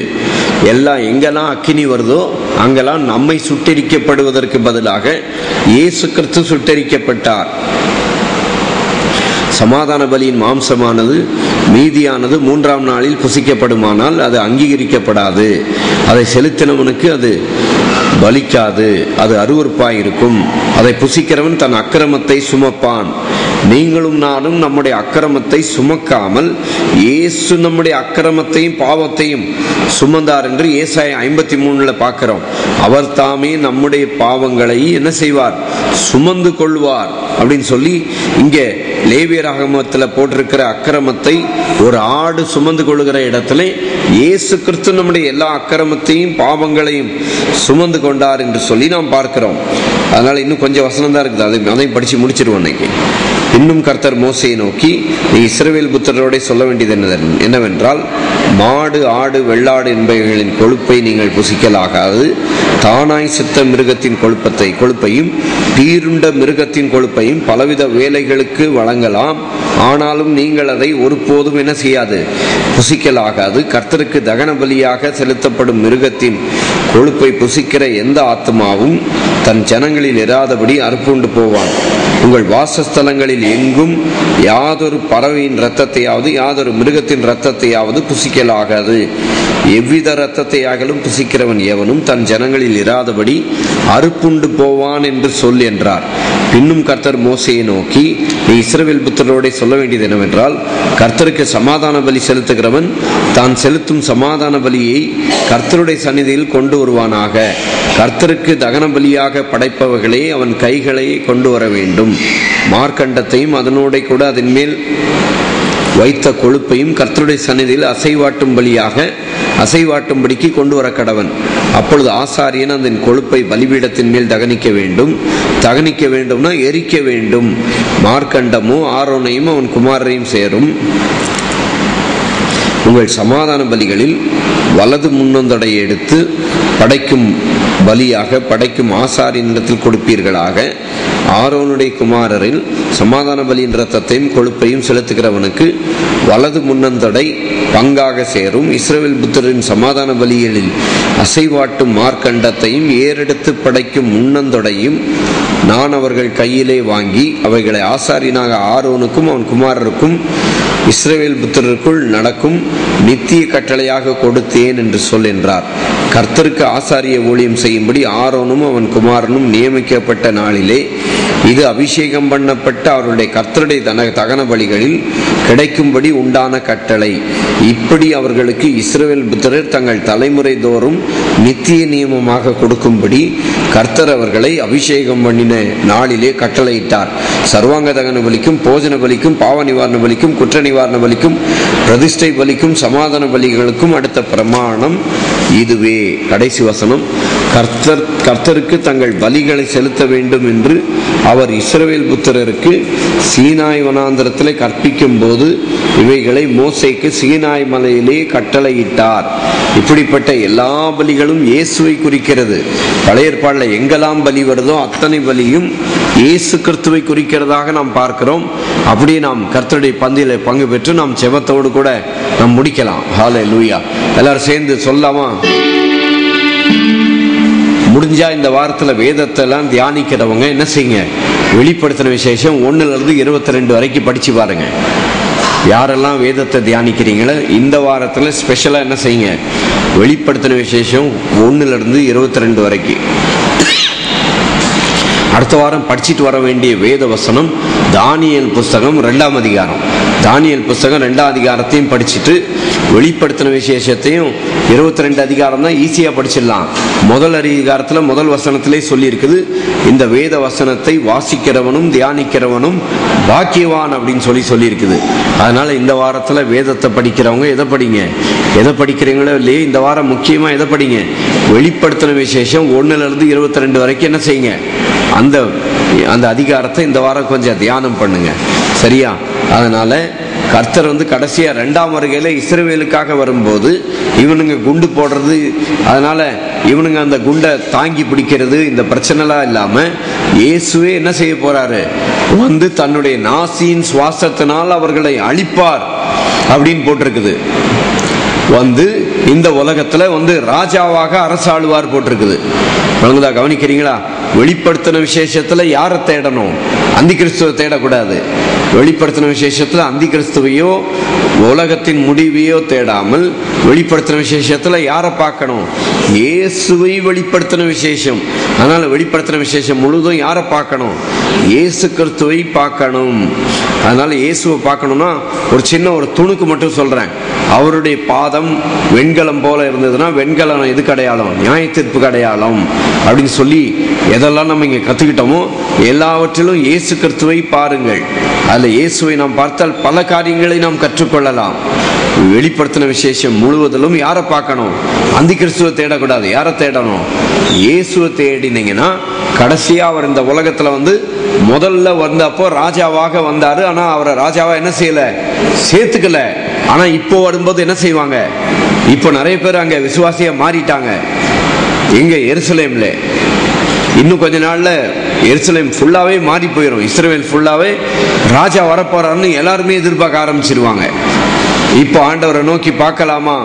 எல்லாம் எங்கெல்லாம் அக்கினி வருதோ அங்கெல்லாம் நம்மை சுட்டெரிக்கப்படுவதற்கு பதிலாக இயேசு கிறிஸ்து சுட்டெரிக்கப்பட்டார். சமாதான பலியின் மாம்சமானது மீதியானது 3ஆம் நாளில் புசிக்கப்படுமானால் அது அங்கீகரிக்கப்படாது. அதை செலுத்தினவனுக்கு அது பலிக்காது, அது அருவருப்பாயிருக்கும். அதை புசிக்கிறவன் தன் அக்கிரமத்தை சுமப்பான். நீங்களும் நானும் நம்முடைய அக்கிரமத்தை சுமக்காமல் இயேசு நம்முடைய அக்கிரமத்தையும் பாவத்தையும் சுமந்தார் என்று ஏசாயா 53 பார்க்கிறோம். அவர் தாமே நம்முடைய பாவங்களை என்ன செய்வார்? சுமந்து கொள்வார் அப்படின்னு சொல்லி இங்கே லேவியராகமத்தில் போட்டிருக்கிற அக்கிரமத்தை ஒரு ஆடு சுமந்து கொள்ளுகிற இடத்துல இயேசு கிறிஸ்து நம்முடைய எல்லா அக்கிரமத்தையும் பாவங்களையும் சுமந்து கொண்டார் என்று சொல்லி நாம் பார்க்கிறோம். அதனால இன்னும் கொஞ்சம் வசனம் தான் இருக்குது, அதையும் படிச்சு முடிச்சிருவோம். இன்னைக்கு இன்னும் கர்த்தர் மோசையை நோக்கி, நீ இஸ்ரவேல் புத்திரரோட சொல்ல வேண்டியது என்னவென்றால், மாடு ஆடு வெள்ளாடு என்பவைகளின் கொழுப்பை நீங்கள் புசிக்கலாகாது. தானாய் சித்த மிருகத்தின் கொழுப்பையும் பீருண்ட மிருகத்தின் கொழுப்பையும் பலவித வேலைகளுக்கு வழங்கலாம். ஆனாலும் நீங்கள் அதை ஒருபோதும் என்ன செய்யாது? புசிக்கலாகாது. கர்த்தருக்கு தகன பலியாக செலுத்தப்படும் மிருகத்தின் கொழுப்பை புசிக்கிற எந்த ஆத்மாவும் தன் ஜனங்களில் ஜனங்களில் இராதபடி அறுப்புண்டு போவான். உங்கள் வாசஸ்தலங்களில் எங்கும் யாதொரு பறவையின் இரத்தத்தையாவது யாதொரு மிருகத்தின் இரத்தத்தையாவது புசிக்கலாகாது. எவ்வித இரத்தத்தையாகலும் புசிக்கிறவன் எவனும் தன் ஜனங்களில் இராதபடி அறுப்புண்டு போவான் என்று சொல் என்றார். பின்னும் கர்த்தர் மோசையை நோக்கி, நீ இஸ்ரவேல் புத்திரரோட சொல்ல வேண்டியது என்னவென்றால், கர்த்தருக்கு சமாதான பலி செலுத்துகிறவன் தான் செலுத்தும் சமாதான பலியை கர்த்தருடைய சந்நிதியில் கொண்டு வருவானாக. கர்த்தருக்கு தகன பலியாக படைப்பவர்களே அவன் கைகளை கொண்டு வர வேண்டும். மார்க்கண்டத்தையும் அதனோட கூட அதன் மேல் வைத்த கொழுப்பையும் கர்த்தருடைய சந்நிதியில் அசைவாட்டும்படிக்கு கொண்டு வர கடவன். அப்பொழுது ஆசாரியன் அந்த கொழுப்பை பலிபீடத்தின் மேல் தகனிக்க வேண்டும்னா எரிக்க வேண்டும். மார்க்கண்டமோ ஆரோனையும் அவன் குமாரரையும் சேரும். உங்கள் சமாதான பலிகளில் வலது முன்னந்தொடையை எடுத்து படைக்கும் ஆசாரியனிடத்தில் கொடுப்பீர்களாக. ஆரோனுடைய குமாரரில் சமாதான பலியின் இரத்தத்தையும் கொழுப்பையும் செலுத்துகிறவனுக்கு வலது முன்னந்தொடை பங்காக சேரும். இஸ்ரவேல் புத்திரரின் சமாதான பலிகளில் அசைவாட்டும் மார்க்கண்டத்தையும் ஏறெடுத்து படைக்கும் முன்னந்தொடையும் நான் அவர்கள் கையிலே வாங்கி அவைகளை ஆசாரியனாக ஆரோனுக்கும் அவன் குமாரருக்கும் இஸ்ரவேல் புத்திரருக்குள் நடக்கும் நித்திய கட்டளையாக கொடுத்தேன் என்று சொல் என்றார். கர்த்தருக்கு ஆசாரிய ஊழியம் செய்யும்படி ஆரோனும் அவன் குமாரனும் நியமிக்கப்பட்ட நாளிலே இது அபிஷேகம் பண்ணப்பட்ட அவருடைய கர்த்தருடைய தகன பலிகளில் கிடைக்கும்படி உண்டான கட்டளை. இப்படி அவர்களுக்கு இஸ்ரவேல் புத்திரர் தங்கள் தலைமுறை தோறும் நித்திய நியமமாக கொடுக்கும்படி கர்த்தர் அவர்களை அபிஷேகம் பண்ணின நாளிலே கட்டளையிட்டார். சர்வாங்க தகன பலிக்கும் போஜன பலிக்கும் பாவ நிவாரண பலிக்கும் குற்ற நிவாரண பலிக்கும் பிரதிஷ்டை பலிக்கும் சமாதான பலிகளுக்கும் அடுத்த பிரமாணம் இதுவே. கடைசி வசனம், கர்த்தருக்கு தங்கள் பலிகளை செலுத்த வேண்டும் என்று அவர் இஸ்ரவேல் புத்திரருக்கு சீனாய் வனாந்தரத்திலே கற்பிக்கும் போது இவைகளை மோசேக்கு சீனாய் மலையிலே கட்டளையிட்டார். இப்படிப்பட்ட எல்லா பலிகளும் இயேசுவை குறிக்கிறது. பழைய ஏற்பாட்டில் எங்கெல்லாம் பலி வருதோ அத்தனை பலியும் இயேசு கிறிஸ்துவை குறிக்கிறதாக நாம் பார்க்கிறோம். அப்படியே நாம் கர்த்தருடைய பந்தியில பங்கு பெற்று நாம் செபத்தோடு கூட நாம் முடிக்கலாம். ஹல்லேலூயா. எல்லாரும் சேர்ந்து சொல்லாமா? முடிஞ்சா இந்த வாரத்தில் வேதத்தை எல்லாம் தியானிக்கிறவங்க என்ன செய்யுங்க, வெளிப்படுத்தின விசேஷம் 1-22 வரைக்கும் படிச்சு பாருங்க. யாரெல்லாம் வேதத்தை தியானிக்கிறீங்களோ இந்த வாரத்தில் ஸ்பெஷலாக என்ன செய்யுங்க, வெளிப்படுத்தின விசேஷம் 1-22 வரைக்கும். அடுத்த வாரம் படிச்சுட்டு வர வேண்டிய வேத வசனம் தானியேல் புஸ்தகம் 2ஆம் அதிகாரம். தானியேல் புஸ்தகம் 2ஆம் அதிகாரத்தையும் படிச்சுட்டு வெளிப்படுத்தின விசேஷத்தையும் 22 அதிகாரம் தான் ஈஸியாக படிச்சிடலாம். முதல் அதிகாரத்தில் முதல் வசனத்திலே சொல்லியிருக்குது, இந்த வேத வசனத்தை வாசிக்கிறவனும் தியானிக்கிறவனும் பாக்கியவான் அப்படின்னு சொல்லியிருக்குது. அதனால இந்த வாரத்தில் வேதத்தை படிக்கிறவங்க எதை படிக்கிறீங்களோ இல்லையே, இந்த வாரம் முக்கியமாக எதை படிங்க, வெளிப்படுத்தின விசேஷம் 1-22 வரைக்கும் என்ன செய்யுங்க, அந்த அதிகாரத்தை இந்த வாரம் கொஞ்சம் தியானம் பண்ணுங்க. சரியா? அதனால கர்த்தர் கடைசியா 2ஆம் வருகையில இஸ்ரவேலுக்காக வரும்போது இவனுங்க குண்டு போடுறது, அதனால இவனுங்க அந்த குண்டை தாங்கி பிடிக்கிறது, இந்த பிரச்சனைலாம் இல்லாம இயேசுவே என்ன செய்ய போறாரு, தன்னுடைய நாசியின் சுவாசத்தினால் அவர்களை அழிப்பார் அப்படின்னு போட்டிருக்குது. இந்த உலகத்துல ராஜாவாக அரசாளுவார் போட்டிருக்குது. கவனிக்கிறீங்களா? வெளிப்படுத்தின விசேஷத்துல யாரை தேடணும்? அந்தி கிறிஸ்துவை தேடக்கூடாது. வெளிப்படுத்தின விசேஷத்துல அந்தி கிறிஸ்துவையோ உலகத்தின் முடிவையோ தேடாமல் வெளிப்படுத்தின விசேஷத்துல யாரை பார்க்கணும்? இயேசுவை வெளிப்படுத்தின விசேஷம். அதனால வெளிப்படுத்தின விசேஷம் முழுதும் யாரை பார்க்கணும்? இயேசு கிறிஸ்துவை பார்க்கணும். அதனால இயேசுவை பார்க்கணும்னா ஒரு சின்ன ஒரு துணுக்கு மட்டும் சொல்றேன். அவருடைய பாதம் வெண்கலம் போல இருந்ததுன்னா வெண்கலம் எதுக்கு அடையாளம்? நியாய தீர்ப்புக்கு அடையாளம் அப்படின்னு சொல்லி எதெல்லாம் நம்ம இங்க கத்துக்கிட்டோமோ எல்லாவற்றிலும் இயேசு கிறிஸ்துவை பாருங்கள். அதுல இயேசுவை நாம் பார்த்தால் பல காரியங்களை நாம் கற்றுக்கொள்ளலாம். வெளிப்படுத்தின விசேஷம் முழுவதிலும் யாரை பார்க்கணும்? அந்தி கிறிஸ்துவை தேடக்கூடாது. யாரை தேடணும்? இயேசுவை தேடினீங்கன்னா கடைசியா அவர் இந்த உலகத்துல முதல்ல வந்தப்போ ராஜாவாக வந்தாரு. ஆனா அவரை ராஜாவா என்ன செய்யல, சேர்த்துக்கல. ஆனா இப்போ வரும்போது என்ன செய்வாங்க? இப்போ நிறைய பேர் அங்க விசுவாசியா மாறிட்டாங்க. எங்க? எருசலேம்ல. இன்னும் கொஞ்ச நாள்ல எருசலேம் ஃபுல்லாவே மாறி போயிடும். இஸ்ரவேல் ஃபுல்லாவே ராஜா வரப்போறாருன்னு எல்லாருமே எதிர்பார்க்க ஆரம்பிச்சிருவாங்க. இப்போ ஆண்டவரை நோக்கி பார்க்கலாமா?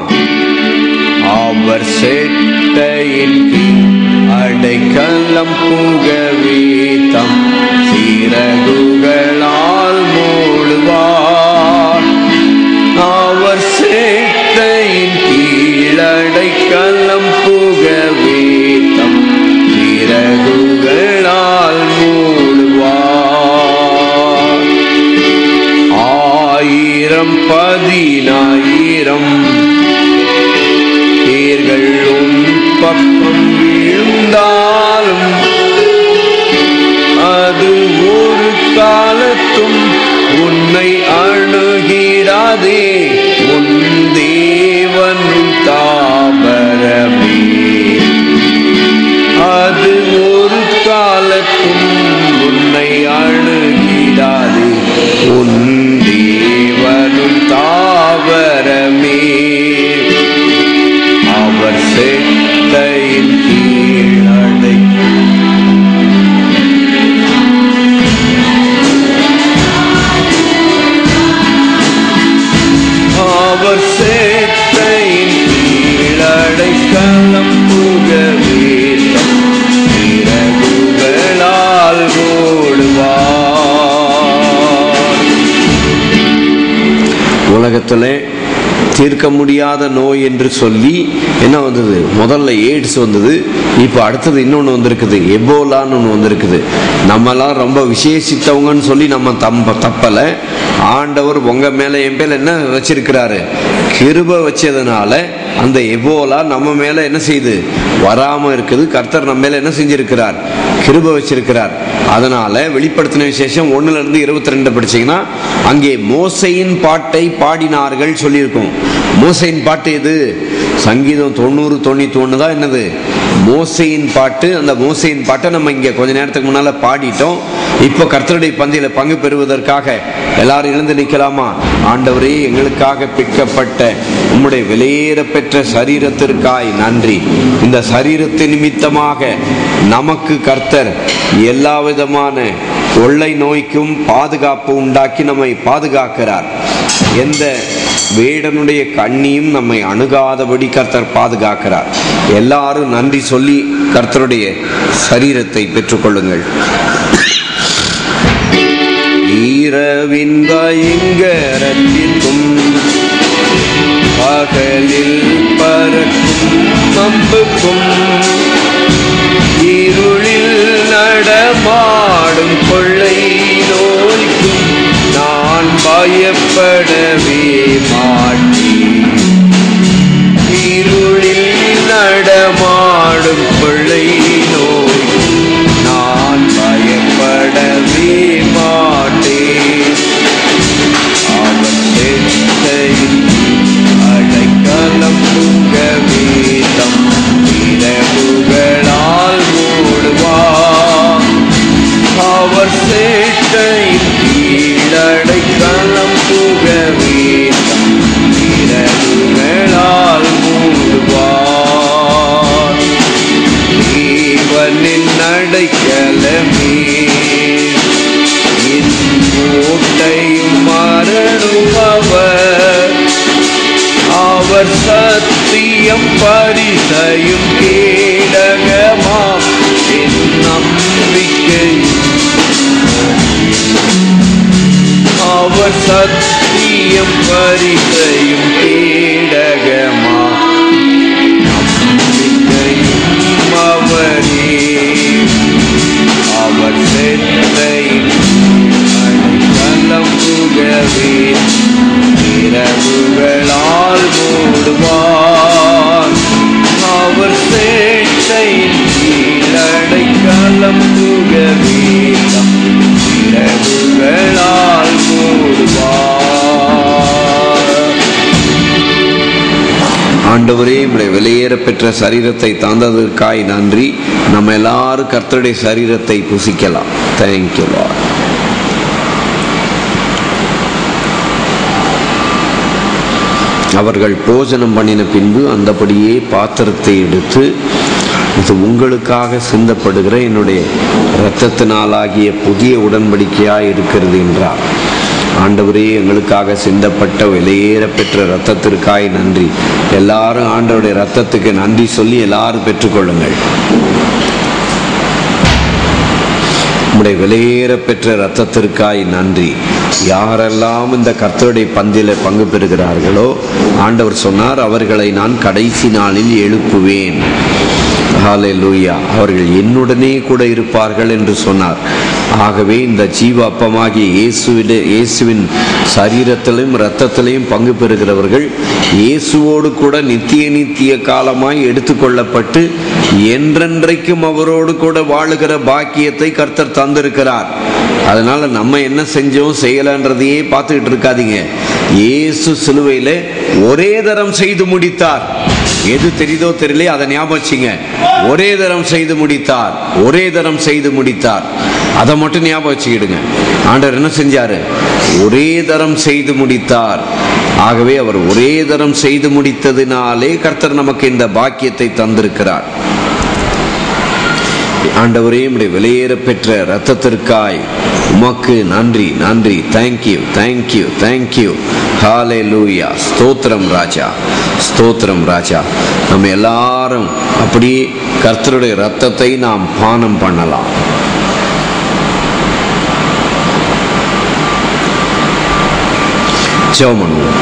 அவர் சேட்டையின் அடைக்கலம் புகவே தம் சிறகுகளால் மூடுவார். அவர் சேட்டையின் கீழடைக்கலம் புகவே தம் சிறகுகளால் மூடுவார். 1000 10,000 பேர்கள் உன் பக்கம் விழுந்தாலும் அது ஒரு காலத்தும் உன்னை அணுகிடாதே. உன் தேவன் தாபரமே, அது ஒரு காலத்தும் உன்னை அணுகிடாதே. உன் தேவனும் தாவரமே, அவர் சேட்டையின் கீழடை அவர் சேட்டையின் கீழடைக்கலம் புகவே தம் சிறகுகளால் மூடுவார். உலகத்திலே தீர்க்க முடியாத நோய் என்று சொல்லி என்ன வந்தது? முதல்ல எய்ட்ஸ் வந்தது, இப்போ அடுத்தது இன்னொன்று வந்திருக்குது, எபோலான்னு ஒன்று வந்திருக்குது. நம்மலாம் ரொம்ப விசேஷித்தவங்கன்னு சொல்லி நம்ம தப்பலை. ஆண்டவர் உங்க மேல என் பேர் என்ன வச்சிருக்கிறாரு? கிருபை வச்சதுனால அந்த எபோலா நம்ம மேல என்ன செய்து வராம இருக்குது. கர்த்தர் நம்ம மேல என்ன செஞ்சிருக்கிறார்? கிருபை வச்சிருக்கிறார். அதனால வெளிப்படுத்தின விசேஷம் 1-22 படிச்சீங்கன்னா அங்கே மோசையின் பாட்டை பாடினார்கள் சொல்லியிருக்கோம். மோசையின் பாட்டு எது? சங்கீதம் 90-91 தான் என்னது? மோசையின் பாட்டு. அந்த மோசையின் பாட்டை நம்ம இங்க கொஞ்ச நேரத்துக்கு முன்னால பாடிட்டோம். இப்போ கர்த்தருடைய பந்தியில பங்கு பெறுவதற்காக எல்லாரும் எழுந்து நிற்கலாமா? ஆண்டவரே, எங்களுக்காக பிற்கப்பட்ட உம்முடைய விலையேற பெற்ற சரீரத்திற்காய் நன்றி. இந்த சரீரத்தின் நிமித்தமாக நமக்கு கர்த்தர் எல்லா விதமான கொள்ளை நோய்க்கும் பாதுகாப்பு உண்டாக்கி நம்மை பாதுகாக்கிறார். எந்த வேடனுடைய கண்ணியும் நம்மை அணுகாதபடி கர்த்தர் பாதுகாக்கிறார். எல்லாரும் நன்றி சொல்லி கர்த்தருடைய சரீரத்தை பெற்றுக்கொள்ளுங்கள். இரவின் பயங்கரத்திற்கும் பகலில் பறக்கும் அம்புக்கும் இருளில் நடமாடும் கொள்ளை நோய்க்கும் நான் பயப்படவே மாட்டேன். இருளில் நடமாடும் கொள்ளை நோய்க்கும் நான் பயப்படவே மாட்டேன். அவர் சேட்டையின் அடைக்கலம் புகவே தம் சிறகுகளால் மூடுவார். அவர் சேட்டையின் கீழடைக்கலம் புகவே தம் சிறகுகளால் மூடுவார். தேவனின் அடைக்கலமே, என் கோட்டையும் மரணுபவர். அவர் சத்தியம் பரிசையும் கேடகமாம் என் நம்பிக்கை. அவர் சத்தியம் பரிசையும் கேடகமாம் நம்பிக்கையும் அவரே. அவர் சேட்டையின் அடைக்கலம் புகவே இரவுகளால் மூடுவார். அவர் சேட்டையின் கீழடைக்கலம் புகவே தம் இரவுகளால் மூடுவார். ஆண்டவரே, உம்முடைய விலையேற பெற்ற சரீரத்தை தந்ததற்காய் நன்றி. நம்ம எல்லாரும் கர்த்தருடைய சரீரத்தை புசிக்கலாம். Thank you Lord. அவர்கள் போஜனம் பண்ணின பின்பு அந்தபடியே பாத்திரத்தை எடுத்து, இது உங்களுக்காக சிந்தப்படுகிற என்னுடைய இரத்தத்தினாலாகிய புதிய உடன்படிக்கையாய் இருக்கிறது என்றார். ஆண்டவரே, எங்களுக்காக சிந்தப்பட்ட விலையேற பெற்ற இரத்தத்திற்காய் நன்றி. எல்லாரும் ஆண்டவருடைய இரத்தத்துக்கு நன்றி சொல்லி எல்லாரும் பெற்றுக்கொள்ளுங்கள். உம்முடைய விலையேற பெற்ற இரத்தத்திற்காய் நன்றி. யாரெல்லாம் இந்த கர்த்தருடைய பந்தியில பங்கு பெறுகிறார்களோ ஆண்டவர் சொன்னார், அவர்களை நான் கடைசி நாளில் எழுப்புவேன். ஹல்லேலூயா. அவர்கள் என்னுடனே கூட இருப்பார்கள் என்று சொன்னார். ஆகவே இந்த ஜீவ அப்பமாகிய இயேசுவின் சரீரத்திலும் இரத்தத்திலையும் பங்கு பெறுகிறவர்கள் இயேசுவோடு கூட நித்திய காலமாய் எடுத்துக்கொள்ளப்பட்டு என்றென்றைக்கும் அவரோடு கூட வாழுகிற பாக்கியத்தை கர்த்தர் தந்திருக்கிறார். அதனால நம்ம என்ன செஞ்சோம் செய்யலன்றதையே பார்த்துக்கிட்டு இருக்காதீங்க. இயேசு சிலுவையில ஒரே தரம் செய்து முடித்தார். எது தெரியுதோ தெரியல, அதை ஞாபகம் வச்சுங்க. ஒரே தரம் செய்து முடித்தார், ஒரே தரம் செய்து முடித்தார். அதை மட்டும் ஞாபகம் வச்சுக்கிடுங்க. ஆண்டவர் என்ன செஞ்சாரு? ஒரே தரம் செய்து முடித்தார். ஆகவே அவர் ஒரே தரம் செய்து முடித்ததினாலே கர்த்தர் நமக்கு இந்த பாக்கியத்தை தந்திருக்கிறார். ஆண்டவரே, உம்முடைய விலையேற பெற்ற இரத்தத்திற்காய் உமக்கு நன்றி, நன்றி. Thank you, thank you, thank you. ஹல்லேலூயா. ஸ்தோத்திரம் ராஜா, ஸ்தோத்திரம் ராஜா. நம்ம எல்லாரும் அப்படியே கர்த்தருடைய இரத்தத்தை நாம் பானம் பண்ணலாம். ஜெபம் பண்ணுவோம்.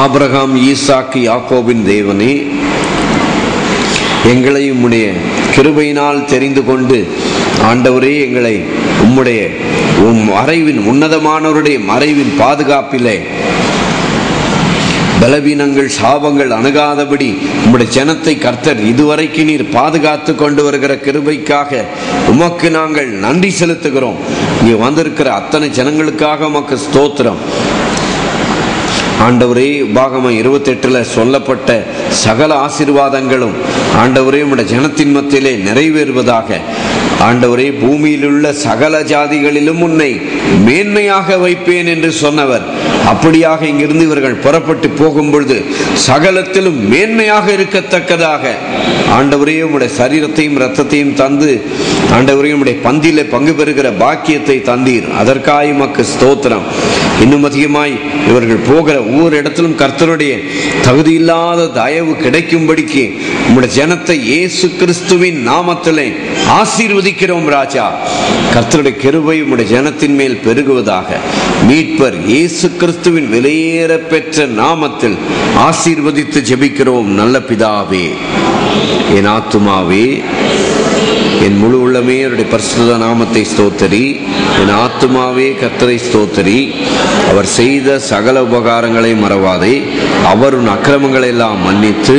ஆபிரகாம், ஈசாக்கு, யாக்கோபின் தேவனே, எங்களை உம்முடைய கிருபையினால் தெரிந்து கொண்டு ஆண்டவரே, எங்களை உம்முடைய மறைவின் உன்னதமானவருடைய மறைவின் பாதுகாப்பிலே பலவீனங்கள் சாபங்கள் அணுகாதபடி உம்முடைய ஜனத்தை கர்த்தர் இதுவரைக்கு நீர் பாதுகாத்து கொண்டு வருகிற கிருபைக்காக உமக்கு நாங்கள் நன்றி செலுத்துகிறோம். இங்கே வந்திருக்கிற அத்தனை ஜனங்களுக்காக உமக்கு ஸ்தோத்திரம். ஆண்டவரே, உபாகமம் 28 சொல்லப்பட்ட சகல ஆசீர்வாதங்களும் ஆண்டவரே உம்முடைய ஜனத்தின் மத்தியிலே நிறைவேறுவதாக. ஆண்டவரே, பூமியில் உள்ள சகல ஜாதிகளிலும் உன்னை மேன்மையாக வைப்பேன் என்று சொன்னவர், அப்படியாக இங்கிருந்து இவர்கள் புறப்பட்டு போகும் பொழுது சகலத்திலும் மேன்மையாக இருக்கத்தக்கதாக ஆண்டவரே உம்முடைய சரீரத்தையும் இரத்தத்தையும் தந்து ஆண்டவரே உம்முடைய பந்தியில பங்கு பெறுகிற பாக்கியத்தை தந்தீர். அதற்காக உமக்கு ஸ்தோத்திரம். இன்னும் அதிகமாய் இவர்கள் போகிற ஒவ்வொரு இடத்திலும் கர்த்தருடைய தகுதியில்லாத தயவு கிடைக்கும்படிக்கு உம்முடைய ஜனத்தை இயேசு கிறிஸ்துவின் நாமத்திலே ஆசீர்வதிக்கிறோம் ராஜா. கர்த்தருடைய கிருபை உம்முடைய ஜனத்தின் மேல் பெருகுவதாக. மீட்பர் இயேசு கிறிஸ்துவின் விலையேற பெற்ற நாமத்தில் ஆசீர்வதித்து ஜெபிக்கிறோம் நல்ல பிதாவே. என் ஆத்துமாவே, என் முழு உள்ளமே அவருடைய பரிசுத்த நாமத்தை ஸ்தோத்தரி. என் ஆத்துமாவே கர்த்தரை ஸ்தோத்தரி. அவர் செய்த சகல உபகாரங்களை மறவாதே. அவர் உன் அக்கிரமங்களை எல்லாம் மன்னித்து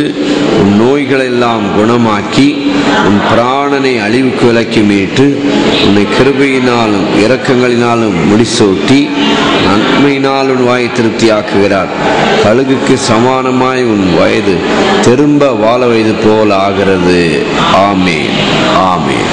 உன் நோய்களெல்லாம் குணமாக்கி உன் பிராணனை அழிவுக்கு விலக்கி மீட்டு உன்னை கிருபையினாலும் இரக்கங்களினாலும் முடிசூட்டி நன்மையினால் உன் வாயை திருப்தியாக்குகிறார். கழுகுக்கு சமானமாய் உன் வயது திரும்ப வாழ வயது போல் ஆகிறது. ஆமென், ஆமென்.